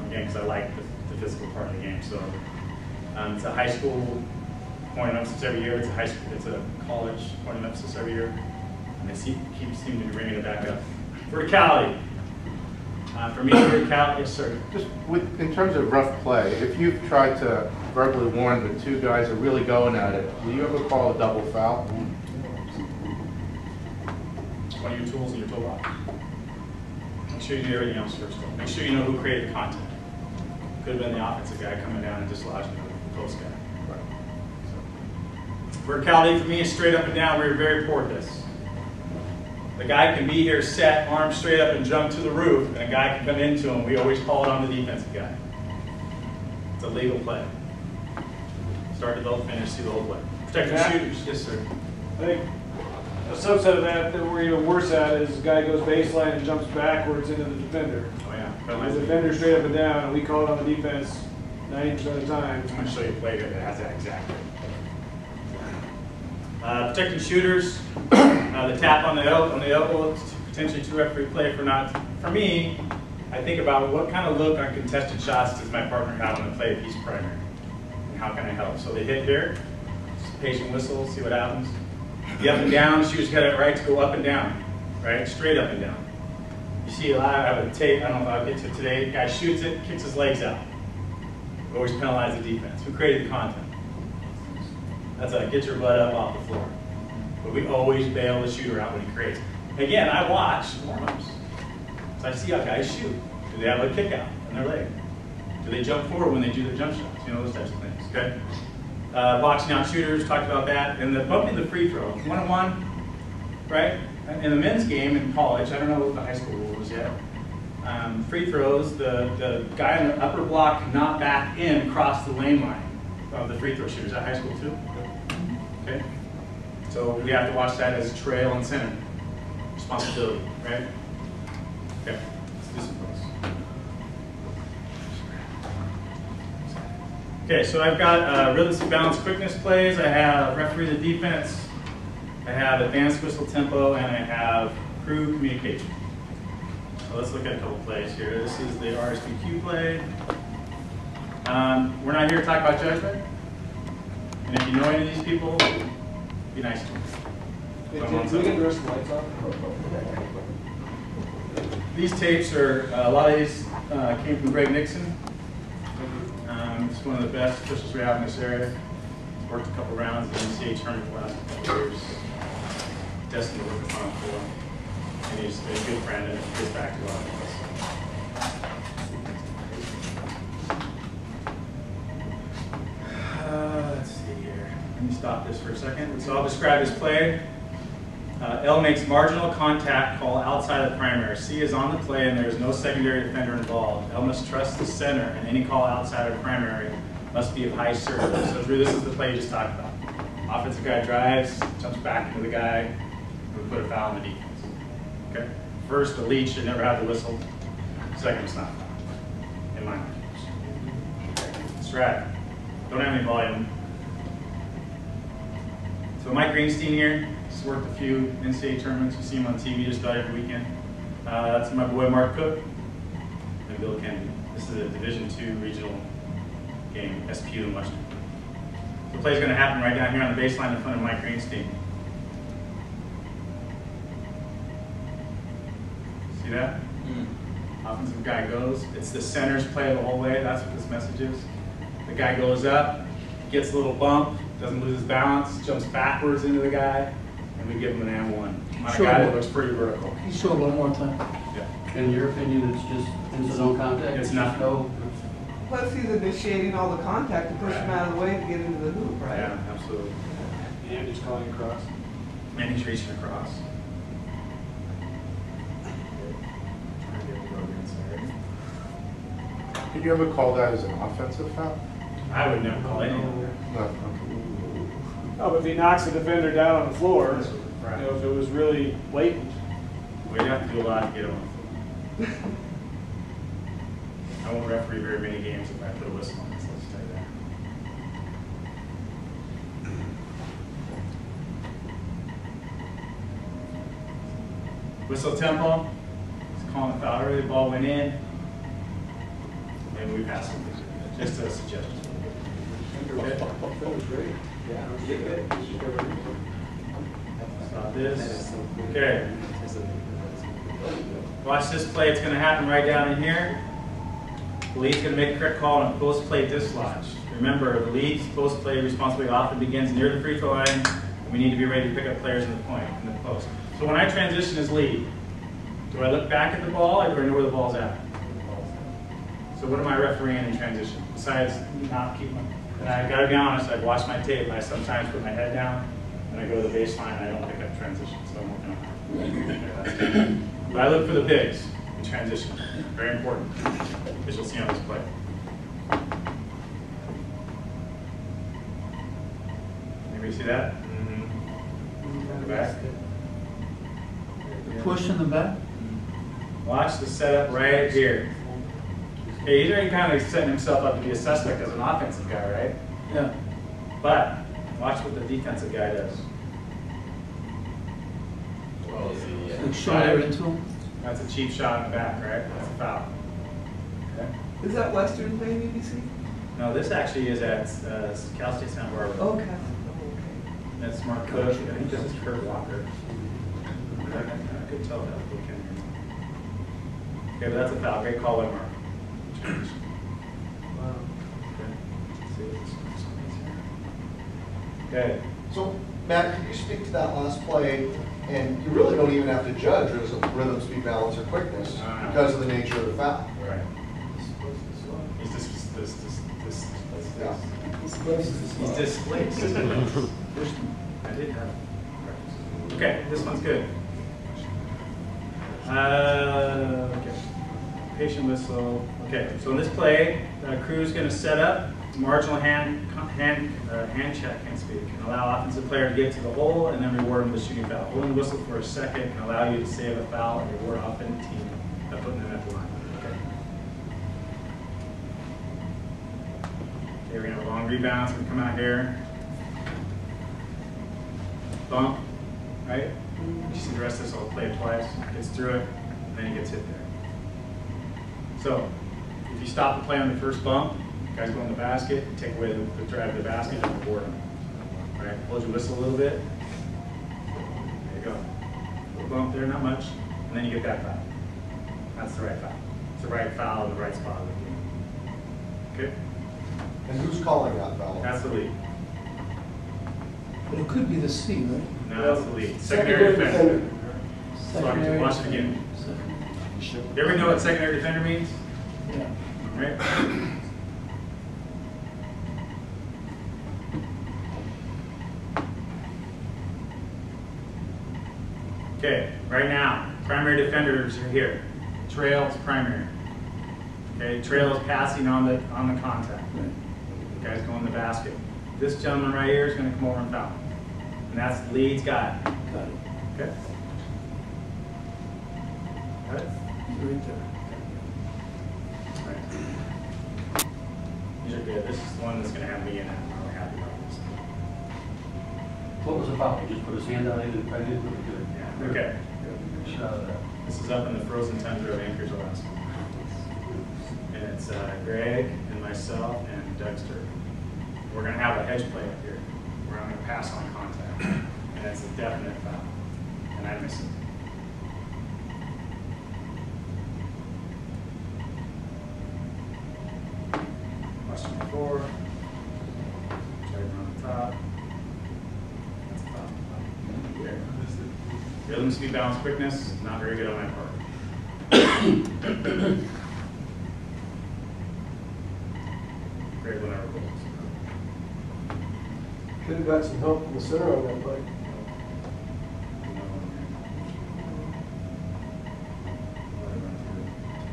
S1: Again, because I like the physical part of the game. So it's a high school point of emphasis every year. It's a college point of emphasis every year. And they keep seeming to be bringing it back up. Verticality. For me, verticality, yes, sir.
S9: Just in terms of rough play, if you've tried to verbally warn the two guys are really going at it, do you ever call a double foul?
S1: It's one of your tools in your toolbox. Make sure you do everything else first. Make sure you know who created the content. Could have been the offensive guy coming down and dislodging the post guy. So, verticality for me is straight up and down. We're very poor at this. The guy can be here set, arms straight up and jump to the roof, and a guy can come into him. We always call it on the defensive guy. It's a legal play. Start to build, finish, see the whole play. Protect your shooters. Yes, sir.
S5: I think a subset of that we're even worse at is the guy goes baseline and jumps backwards into the defender.
S1: Oh, yeah.
S5: The defender straight up and down, and we call it on the defense 90% of the time.
S1: I'm going to show you a play here that has that exactly. Protecting shooters, the tap on the elbow, it's potentially two-referee play for not. For me, I think about what kind of look on contested shots does my partner have when they play a piece primary, and how can I help? So they hit here, just patient whistle, see what happens. The up and down, shooters got it right to go up and down, right? Straight up and down. You see a lot, I have a tape, I don't know if I'll get to it today, guy shoots it, kicks his legs out. We always penalize the defense. Who created the content? That's like, get your butt up off the floor. But we always bail the shooter out when he creates. Again, I watch warm-ups. So I see how guys shoot. Do they have a kick out on their leg? Do they jump forward when they do their jump shots? You know, those types of things, okay? Boxing out shooters, talked about that. And the bumping the free throw, one-on-one, right? In the men's game in college, I don't know what the high school rule is yet. Free throws, the guy in the upper block not back in across the lane line of the free throw shooter. Is that high school too? Okay. So we have to watch that as trail and center. Responsibility, right? Okay, let's do some those. Okay, so I've got realistic balance quickness plays. I have referee the defense. I have advanced whistle tempo, and I have crew communication. So let's look at a couple plays here. This is the RSBQ play. We're not here to talk about judgment. And if you know any of these people, be nice to them.
S4: Can we get the rest of the lights on?
S1: These tapes are, a lot of these came from Greg Nixon. He's one of the best officials we have in this area. He's worked a couple rounds in the NCAA tournament the last couple of years. Destined to work with him for. And he's a good friend and gets back to a lot of us. Let's see here. Let me stop this for a second. So I'll describe this play. L makes marginal contact call outside of the primary. C is on the play and there is no secondary defender involved. L must trust the center and any call outside of the primary must be of high certainty. So this is the play you just talked about. Offensive guy drives, jumps back into the guy, and we put a foul in the defense. Okay? First, a lead should never have the whistle. Second, it's not. In my mind. Strat. Don't have any volume. So Mike Greenstein here. He's worked a few NCAA tournaments. You see him on TV just about every weekend. That's my boy Mark Cook and Bill Kennedy. This is a Division II regional game, SPU in Western. The play's going to happen right down here on the baseline in front of Mike Greenstein. See that? Offensive guy goes. It's the center's play the whole way. That's what this message is. The guy goes up, gets a little bump, doesn't lose his balance, jumps backwards into the guy, and we give him an and one. On a guy that looks pretty vertical.
S2: Can you show it one more time?
S1: Yeah.
S3: In your opinion, it's just incidental contact?
S1: It's not.
S3: No.
S13: Plus, he's initiating all the contact to push him out of the way to get into the hoop, right?
S1: Yeah, absolutely.
S5: And he's calling across.
S1: And he's reaching across.
S9: Did you ever call that as an offensive foul?
S1: I would never call any of
S9: No.
S5: Oh, but if he knocks the defender down on the floor,
S1: Right.
S5: you know, if it was really blatant.
S1: We'd have to do a lot to get him. I won't referee very many games if I put a whistle on this, let's tell you that. Whistle tempo, it's calling the foul early, the ball went in, and we passed it. Just a suggestion. Okay. Stop this. Okay. Watch this play, it's gonna happen right down in here. The lead's going to make a correct call on a post-play dislodge. Remember, the lead's post-play responsibility often begins near the free throw line, and we need to be ready to pick up players in the post. So when I transition as lead, do I look back at the ball or do I know where the ball's at? So what am I refereeing in transition? Besides not keeping them. And I've got to be honest, I've watched my tape. I sometimes put my head down and I go to the baseline and I don't pick up transition, so I'm working on that. But I look for the bigs in transition. Very important, as you'll see on this play. Anybody see that? Mm-hmm. The back.
S2: Push in the back.
S1: Watch the setup right here. Okay, he's already kind of setting himself up to be a suspect as an offensive guy, right?
S2: Yeah.
S1: But watch what the defensive guy does.
S2: Like shoulder into him.
S1: That's a cheap shot in the back, right? That's a foul. Okay.
S13: Is that Western playing BBC?
S1: No, this actually is at Cal State Santa Barbara.
S13: Okay.
S1: That's Mark Cook. I think this is Kurt Walker. I could tell that. Okay, but that's a foul. Great call by Mark.
S13: Wow.
S1: Okay.
S7: So, Matt, could you speak to that last play? And you really don't even have to judge rhythm, speed, balance, or quickness because of the nature of the foul.
S1: Right. He's displaced. I did have. Okay, this one's good. Okay. Patient whistle. Okay, so in this play, crew's going to set up marginal hand check, can't speak, and allow offensive player to get to the hole and then reward him with a shooting foul. Holding the whistle for a second can allow you to save a foul and reward offensive team by putting them at the line. Okay. Okay, we're gonna have a long rebound, so we come out here. Bump, right? You see the rest of this, I'll play it twice. Gets through it, and then he gets hit there. So, if you stop the play on the first bump, guys go in the basket, take away the drive of the basket, and reward them. All right, hold your whistle a little bit. There you go. Little bump there, not much, and then you get that foul. That's the right foul. It's the right foul in the right spot of the game. Okay?
S7: And who's calling that foul?
S1: That's the lead.
S2: But it could be the C, right?
S1: No, that's the lead. Secondary defender.
S2: Secondary.
S1: Watch it again. You ever know what secondary defender means?
S2: Yeah.
S1: Right? Okay, right now, primary defenders are here. Trail is primary. Okay, trail is passing on the contact.
S2: Right.
S1: Guys go in the basket. This gentleman right here is going to come over and foul. And that's the lead's guy.
S2: Got it.
S1: Okay? Got it?
S2: Right there.
S1: Right. These are good. This is the one that's going to have me in it. I'm really happy about this.
S3: What was the foul? He just put his hand out and tried to do it.
S1: Yeah. Okay. This is up in the frozen tundra of Anchorage, Alaska. And it's Greg and myself and Dexter. We're going to have a hedge play up here where I'm going to pass on contact. And it's a definite foul. And I miss it. Question 4. Right on the top. That's a foul. Okay. Rhythm, speed, balance, quickness, not very good on my part. Great whenever goals.
S4: Could have got some help from the center on that play.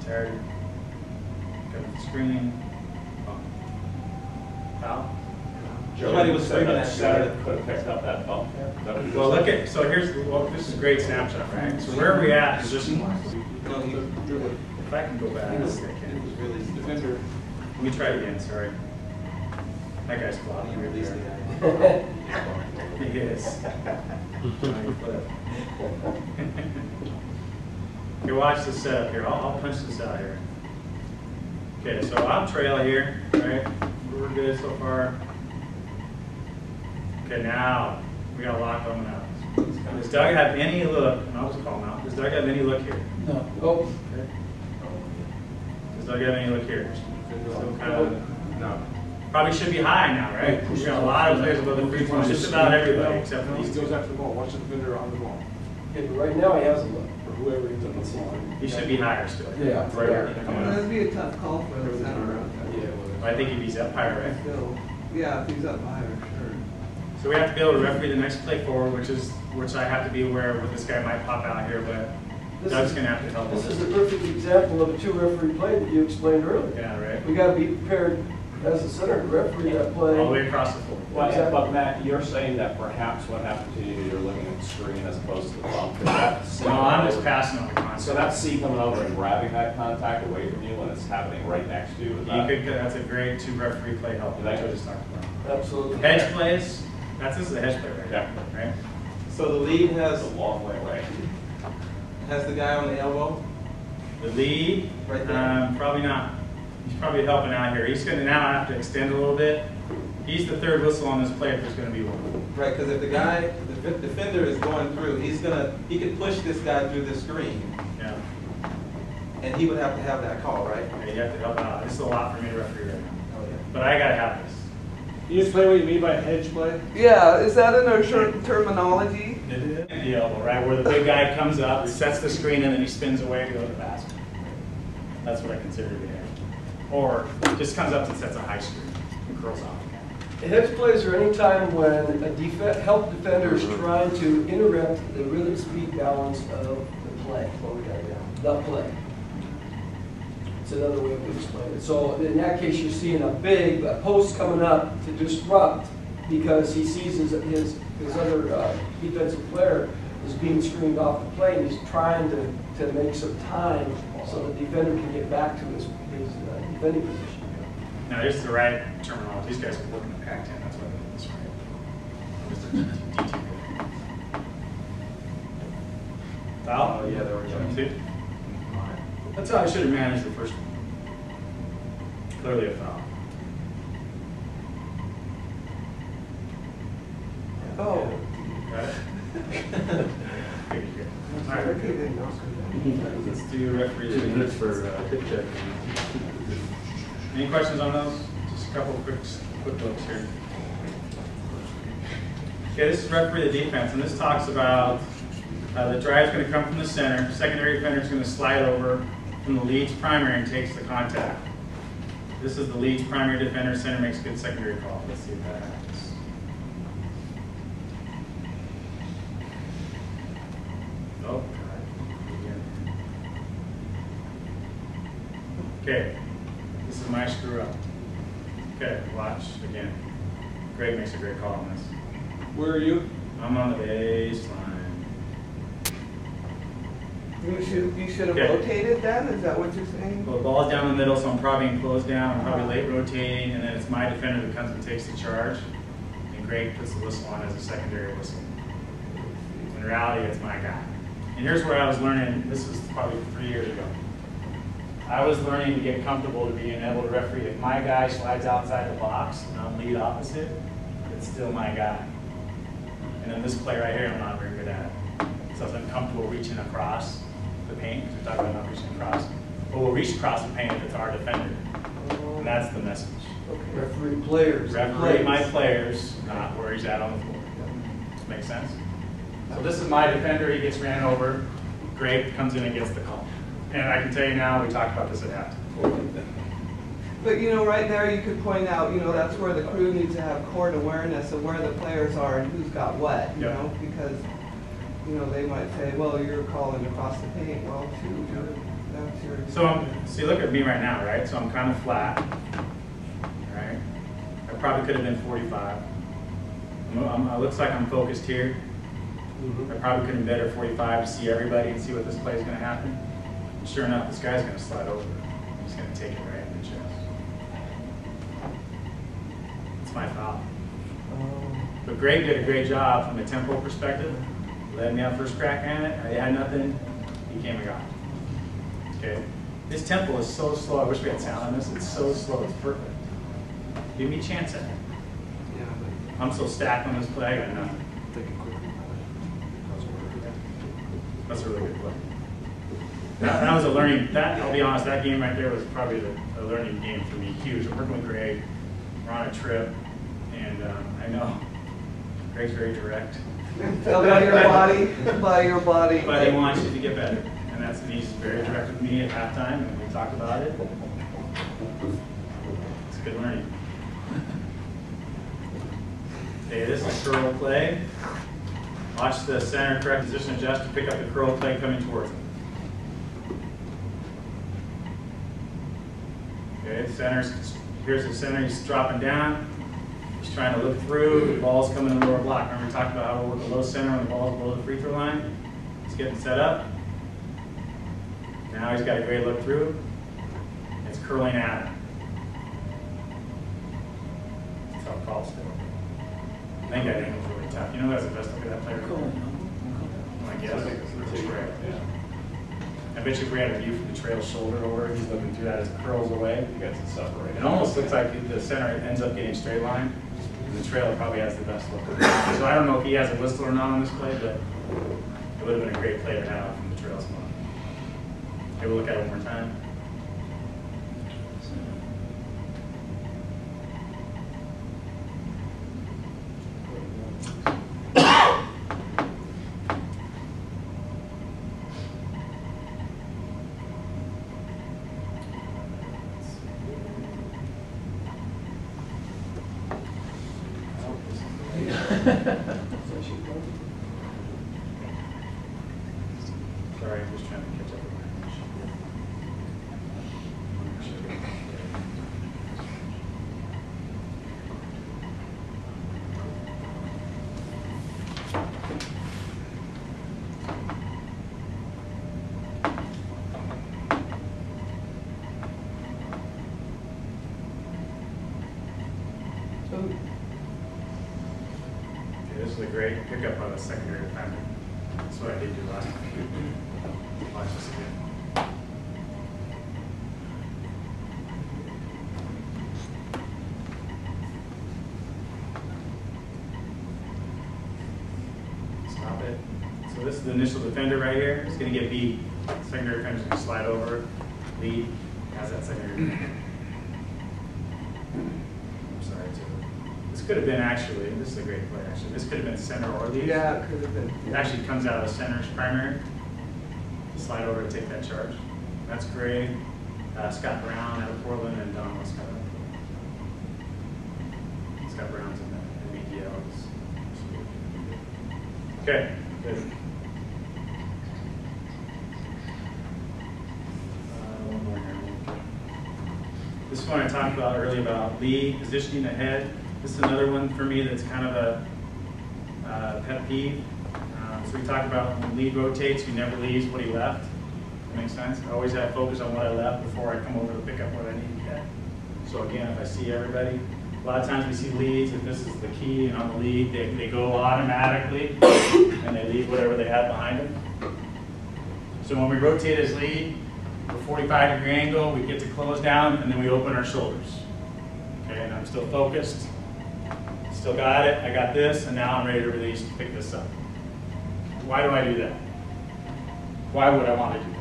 S1: Tired. Got the screen. Oh. Foul?
S11: Somebody was screaming
S10: that
S11: at you.
S10: center could have picked up that bump.
S1: Well, look at, so here's, well, this is a great snapshot, right? So where are we at position-wise?
S11: No, he drew it.
S1: If I can go back, I
S11: He was
S1: can.
S11: really
S5: Defender.
S1: Let me try it again, sorry. That guy's flopping
S11: He
S1: right
S11: released
S1: there.
S11: the
S1: He is. Okay, watch this setup here. I'll punch this out here. Okay, so I'll trail here, right? We're good so far. Okay, now we got a lot coming out. Does Doug have any look? And I'll just call him out. Does Doug have any look here?
S2: No.
S4: Oh,
S1: Okay. Does Doug have any look here? Still kind of,
S9: No.
S1: probably should be high now, right? We got a lot of players above the free throw. Just about everybody except for
S5: He
S1: these
S5: goes
S1: two.
S5: after the ball, watch the defender on the ball,
S4: yeah, but right now he hasn't looked.
S5: or whoever he's on the ball.
S1: He should be higher still.
S4: Yeah.
S1: Right here. Coming up.
S13: That'd be a tough call for the center.
S1: I think if he's up higher, right?
S13: Still, yeah, if he's up higher, sure.
S1: So we have to be able to referee the next play forward, which I have to be aware of. This guy might pop out here, but
S4: This
S1: Doug's
S4: is-
S1: gonna have to help us.
S4: This is a perfect example of a two-referee play that you explained earlier.
S1: Yeah, right.
S4: We gotta be prepared as a center to referee that play.
S1: All the way across the floor.
S10: Well, but Matt, you're saying that perhaps what happened to you, you're looking at the screen as opposed to the bump. Is that C
S1: No, I'm just
S10: coming over-
S1: passing on the concept.
S10: So that's C coming over and grabbing that contact away from you when it's happening right next to you? Is that-
S1: That's a great two referee play help. That's what I just talked about.
S4: Absolutely.
S1: Hedge plays, this is a hedge play right
S10: Yeah.
S1: here, right?
S11: So the lead
S10: That's
S11: has,
S10: a long way away.
S11: has the guy on the elbow?
S1: The lead,
S11: Right there.
S1: probably not. He's probably helping out here. He's gonna now have to extend a little bit. He's the third whistle on this play if there's gonna be one.
S11: Right, because if the guy, the defender is going through, he could push this guy through the screen,
S1: Yeah,
S11: and he would have to have that call, right?
S1: yeah, you have to help out. This is a lot for me to referee right now.
S11: Oh, yeah.
S1: But I gotta have this.
S5: Can you explain what you mean by hedge play?
S13: Yeah, is that in our terminology?
S1: The elbow, right, where the big guy comes up, sets the screen, and then he spins away to go to the basket. That's what I consider to be hedge. Or just comes up and sets a high screen and curls off.
S4: Hedge plays are any time when a help defender is trying to interrupt the rhythm, speed, balance of the play. The play. It's another way to explain it. So in that case, you're seeing a post coming up to disrupt because he sees his other defensive player is being screened off the play, and he's trying to make some time so the defender can get back to his defending position.
S1: Now, this is the right terminology. These guys are working the Pac-10. That's why that's right. Just a DT. Foul?
S10: Oh, yeah, there we go.
S1: Two. That's how I should have managed the first one. Clearly a foul.
S13: Oh.
S1: Got it? All right.
S13: Okay, then.
S1: Let's do referees.
S3: 2 minutes for tip check.
S1: Any questions on those? Just a couple of quick looks here. Okay, this is referee the defense, and this talks about the drive's going to come from the center. Secondary defender is going to slide over from the lead's primary and takes the contact. This is the lead's primary defender. Center makes a good secondary call. Let's see if that happens. Oh, God. Okay, this is my screw up. Okay, watch again. Greg makes a great call on this.
S5: Where are you?
S1: I'm on the baseline.
S13: You should have
S1: Okay.
S13: rotated then, is that what you're saying?
S1: Well, the ball's down the middle, so I'm probably being closed down. I'm probably late rotating, and then it's my defender that comes and takes the charge. And Greg puts the whistle on as a secondary whistle. In reality, it's my guy. And here's where I was learning. This was probably 3 years ago. I was learning to get comfortable to being able to referee. If my guy slides outside the box and I'm lead opposite, it's still my guy. And then this play right here, I'm not very good at it. So I was uncomfortable reaching across the paint, because we're talking about not reaching across. But we'll reach across the paint if it's our defender. And that's the message.
S4: Okay. Referee players.
S1: Referee my players, not where he's at on the floor. Does that make sense? So this is my defender, he gets ran over. Greg comes in and gets the call. And I can tell you now, we talked about this at halftime.
S13: But you know, right there you could point out, you know, that's where the crew needs to have court awareness of where the players are and who's got what, you
S1: Yep.
S13: know, because, you know, they might say, well, you're calling across the paint. Well, shoot, that's your...
S1: So, see, look at me right now, right? So I'm kind of flat, right? I probably could have been 45. It looks like I'm focused here. I probably could have been better 45 to see everybody and see what this play is going to happen. And sure enough, this guy's going to slide over. He's going to take it right in the chest. It's my foul. But Greg did a great job from a tempo perspective. Let me have first crack at it. I had nothing. He came and got it. Okay. This tempo is so slow. I wish we had sound on this. It's so slow. It's perfect. Give me a chance at it. I'm so stacked on this play. I got nothing. That's a really good play. That was a learning. I'll be honest. That game right there was probably a learning game for me. Huge. I'm working with Greg. We're on a trip, and I know Greg's very direct.
S13: Tell by your body, by your body.
S1: But he wants you to get better, and he's very direct with me at halftime, and we talked about it. It's good learning. Okay, this is curl play. Watch the center correct position adjust to pick up the curl play coming towards him. Okay, here's the center, he's dropping down. He's trying to look through, the ball's coming in the lower block. Remember we talked about how we work the low center when the ball's below the free throw line? He's getting set up. Now he's got a great look through. It's curling at him. That's how call still. I think that angle's really tough. You know that's the best look at that player? I guess. I bet you if we had a view from the trail shoulder over, he's looking through that as it curls away.
S10: You guys can separate.
S1: It almost looks like the center ends up getting straight line, and the trail probably has the best look. So I don't know if he has a whistle or not on this play, but it would have been a great play to have from the trail spot. Okay, we'll look at it one more time. Sorry, I'm just trying to catch up with This is a great pickup on the secondary defender. That's what I did do last time. Watch this again. Stop it. So this is the initial defender right here. It's going to get beat. Secondary defender's going to slide over, lead, has that secondary defender. I'm sorry, too. This could have been actually, this is a great play actually, this could have been center or lead.
S13: Yeah, it could have been.
S1: It actually comes out of the center's primary. Slide over to take that charge. That's great. Scott Brown out of Portland and Don Scott. Scott Brown's in the BDL. Okay, good. One more here. This is one I talked about earlier about lead, positioning ahead. This is another one for me that's kind of a pet peeve. So we talk about when lead rotates, he never leaves what he left. That makes sense? I always have focus on what I left before I come over to pick up what I need to get. So again, if I see everybody, a lot of times we see leads, if this is the key and on the lead, they go automatically and they leave whatever they have behind them. So when we rotate his lead, a 45-degree angle, we get to close down and then we open our shoulders. Okay, and I'm still focused, still got it, I got this, and now I'm ready to release to pick this up. Why do I do that? Why would I want to do that?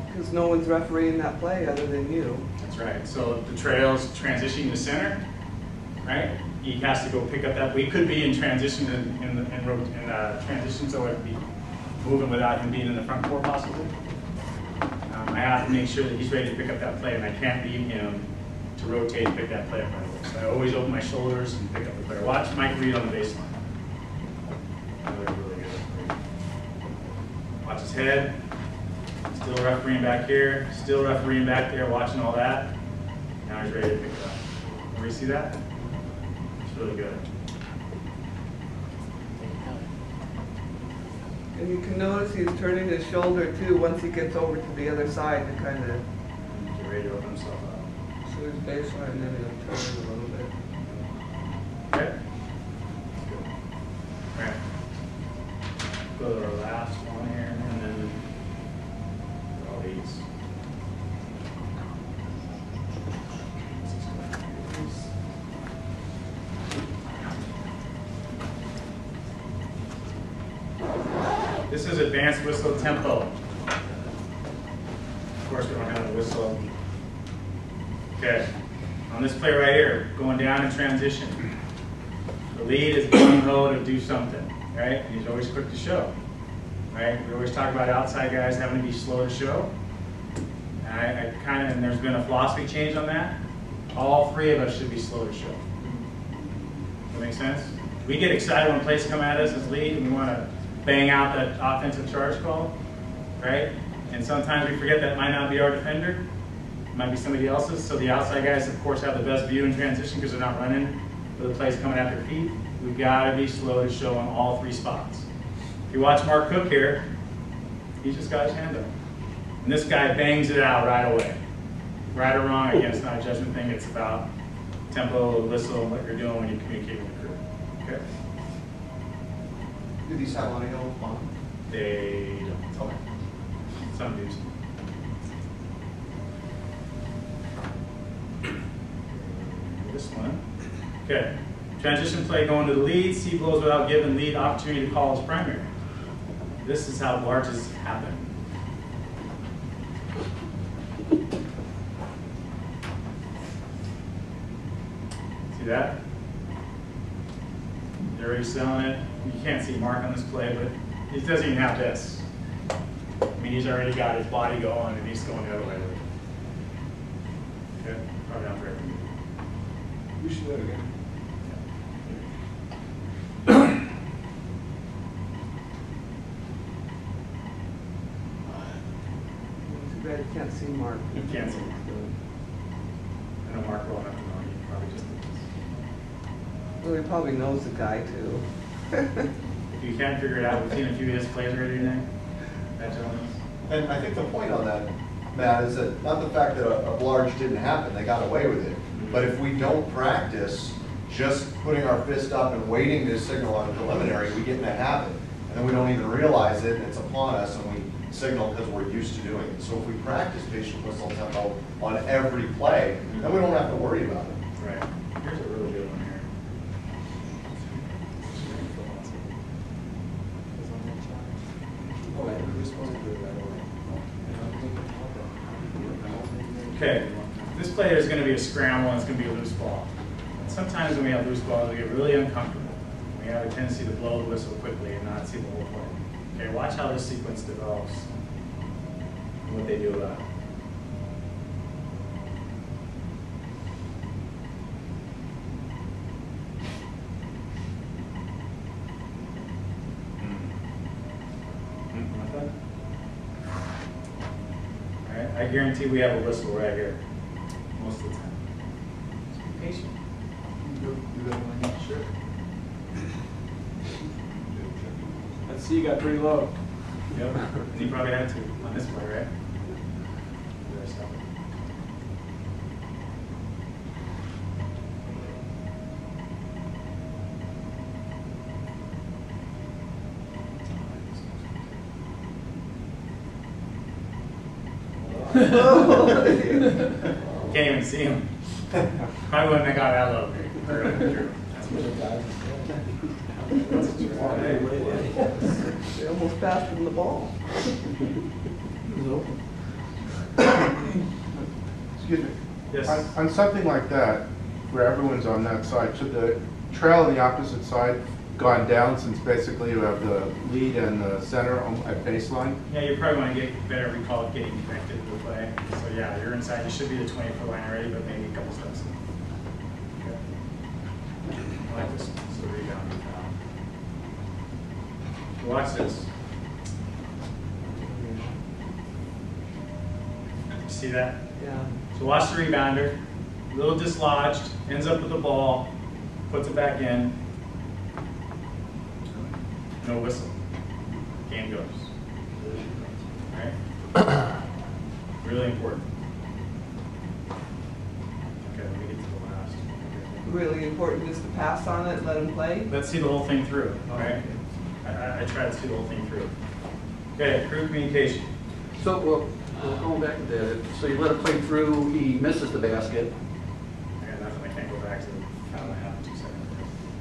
S13: Because no one's refereeing that play other than you.
S1: That's right. So the trail's transitioning to center, right? He has to go pick up that. We could be in transition in transition, so it'd be moving without him being in the front court possibly. I have to make sure that he's ready to pick up that play, and I can't leave him to rotate and pick that play up right away. So I always open my shoulders and pick up the player. Watch Mike Reed on the baseline. Really good. Watch his head. Still refereeing back here. Still refereeing back there, watching all that. Now he's ready to pick it up. Where you see that? It's really good.
S13: And you can notice he's turning his shoulder too once he gets over to the other side to kind of,
S1: Get ready to open himself up.
S13: so his baseline, then he'll turn a little bit.
S1: Okay. Good. All right. Go to our last one here, and then all these. This is advanced whistle tempo. Of course, we don't have a whistle. Okay. On this play right here, going down in transition. The lead is gung-ho to do something, right? And he's always quick to show, right? We always talk about outside guys having to be slow to show. And there's been a philosophy change on that. All three of us should be slow to show. Does that make sense? We get excited when plays come at us as lead and we want to bang out that offensive charge call, right? And sometimes we forget that might not be our defender. It might be somebody else's. So the outside guys, of course, have the best view in transition because they're not running for the plays coming at their feet. We've got to be slow to show on all three spots. If you watch Mark Cook here, he's just got his hand up. And this guy bangs it out right away. Right or wrong, again, it's not a judgment thing. It's about tempo, whistle, and what you're doing when you communicate with the crew. Okay?
S7: Do these have audio on?
S1: They don't.
S7: Okay.
S1: Some do. This one. Okay. Transition play going to the lead. C blows without giving lead opportunity to call his primary. This is how larges happen. See that? They're already selling it. You can't see Mark on this play, but he doesn't even have this. I mean, he's already got his body going, and he's going the other way with it. Okay, probably not very good.
S4: We should do it again.
S13: Too bad you can't see Mark.
S1: You can't see Mark. I know Mark well enough to know he probably just did this.
S13: Well, he probably knows the guy too.
S1: If you can't figure it out, we've seen a few of his plays already today. That gentleman.
S7: And I think the point on that, Matt, is that not the fact that a large didn't happen, they got away with it. But if we don't practice just putting our fist up and waiting to signal on a preliminary, we get in a habit. And then we don't even realize it, and it's upon us, and we signal because we're used to doing it. So if we practice patient whistle tempo on every play, then we don't have to worry about it.
S1: Right. Here's a really good one here. Okay, this play is going to be a scramble and it's going to be a loose ball. And sometimes when we have loose balls, we get really uncomfortable. We have a tendency to blow the whistle quickly and not see the whole play. Okay, watch how this sequence develops and what they do about it. I guarantee we have a whistle right here, most of the time. Just be patient.
S4: You got one, sure. That C got pretty low.
S1: Yep, and you probably had to on this play, right? Can't even see him. Probably wouldn't have got that low. That's what it does.
S13: They're almost faster than the ball.
S9: Excuse me.
S1: Yes.
S9: On something like that, where everyone's on that side, should the trail on the opposite side gone down since basically you have the lead and the center at baseline?
S1: Yeah, you probably want to get better, we call it getting connected to the play. So yeah, you're inside, you should be the 20-foot line already, but maybe a couple steps in. Okay. I like this one, so rebound. Watch this. See that?
S13: Yeah.
S1: So watch the rebounder. a little dislodged, ends up with the ball, puts it back in. No whistle. Game goes. All right? Really important. Okay, let me get to the last.
S13: Really important just to pass on it, let him play.
S1: Let's see the whole thing through, all right? I try to see the whole thing through. Okay, crew communication.
S3: So, well, going back to that, so you let it play through, he misses the basket.
S1: I got nothing, I can't go back to the foul I have in 2 seconds.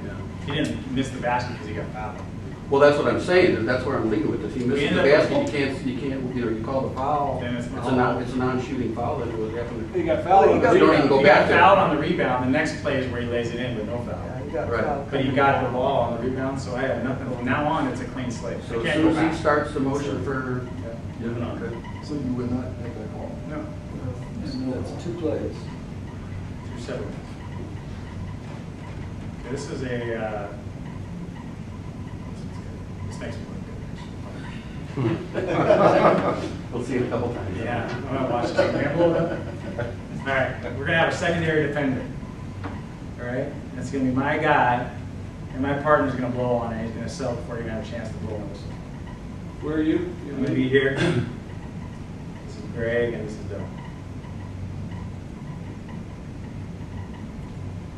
S3: Yeah.
S1: He didn't miss the basket because he got fouled.
S3: Well, that's what I'm saying, that's where I'm leading with this. He misses
S1: end
S3: the
S1: up with
S3: basket, you can't, you call the foul.
S1: Then it's
S3: It's a non-shooting foul, then it was happening.
S5: He got fouled.
S13: Well,
S5: on
S13: he
S5: the
S13: got-
S3: You don't
S5: rebound.
S3: even go
S1: He
S3: back
S1: got
S3: to it.
S1: fouled on the rebound, the next play is where he lays it in with no foul.
S13: Yeah, he got
S3: Right.
S13: fouled.
S1: But he got the ball on the rebound, so I have nothing, from now on, it's a clean slate.
S3: So
S1: I
S3: as
S1: can't
S3: soon
S1: go
S3: as he
S1: back.
S3: starts the motion for,
S1: Yeah, moving on.
S3: okay.
S4: So you would not make that call?
S1: No,
S4: That's 2 plays.
S1: 2 seconds. Okay, this is a, this makes me look good.
S3: We'll see it a couple times.
S1: Yeah, I'm gonna watch it. All right, we're gonna have a secondary defender. All right, that's gonna be my guy, and my partner's gonna blow on it. He's gonna sell before you have a chance to blow on this.
S5: Where are you?
S1: I'm gonna be here. This is Greg, and this is Doug.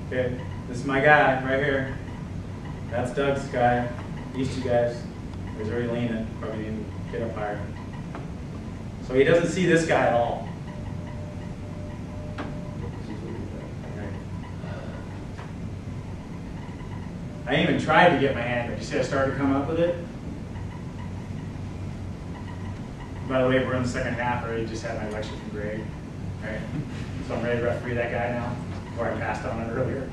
S1: Okay, this is my guy right here. That's Doug's guy. These 2 guys. He's already leaning. Probably didn't get up higher. So he doesn't see this guy at all. I even tried to get my hand, but you see I started to come up with it. By the way, we're in the second half. I already just had my lecture from Greg. Right? So I'm ready to referee that guy now, or I passed on it earlier.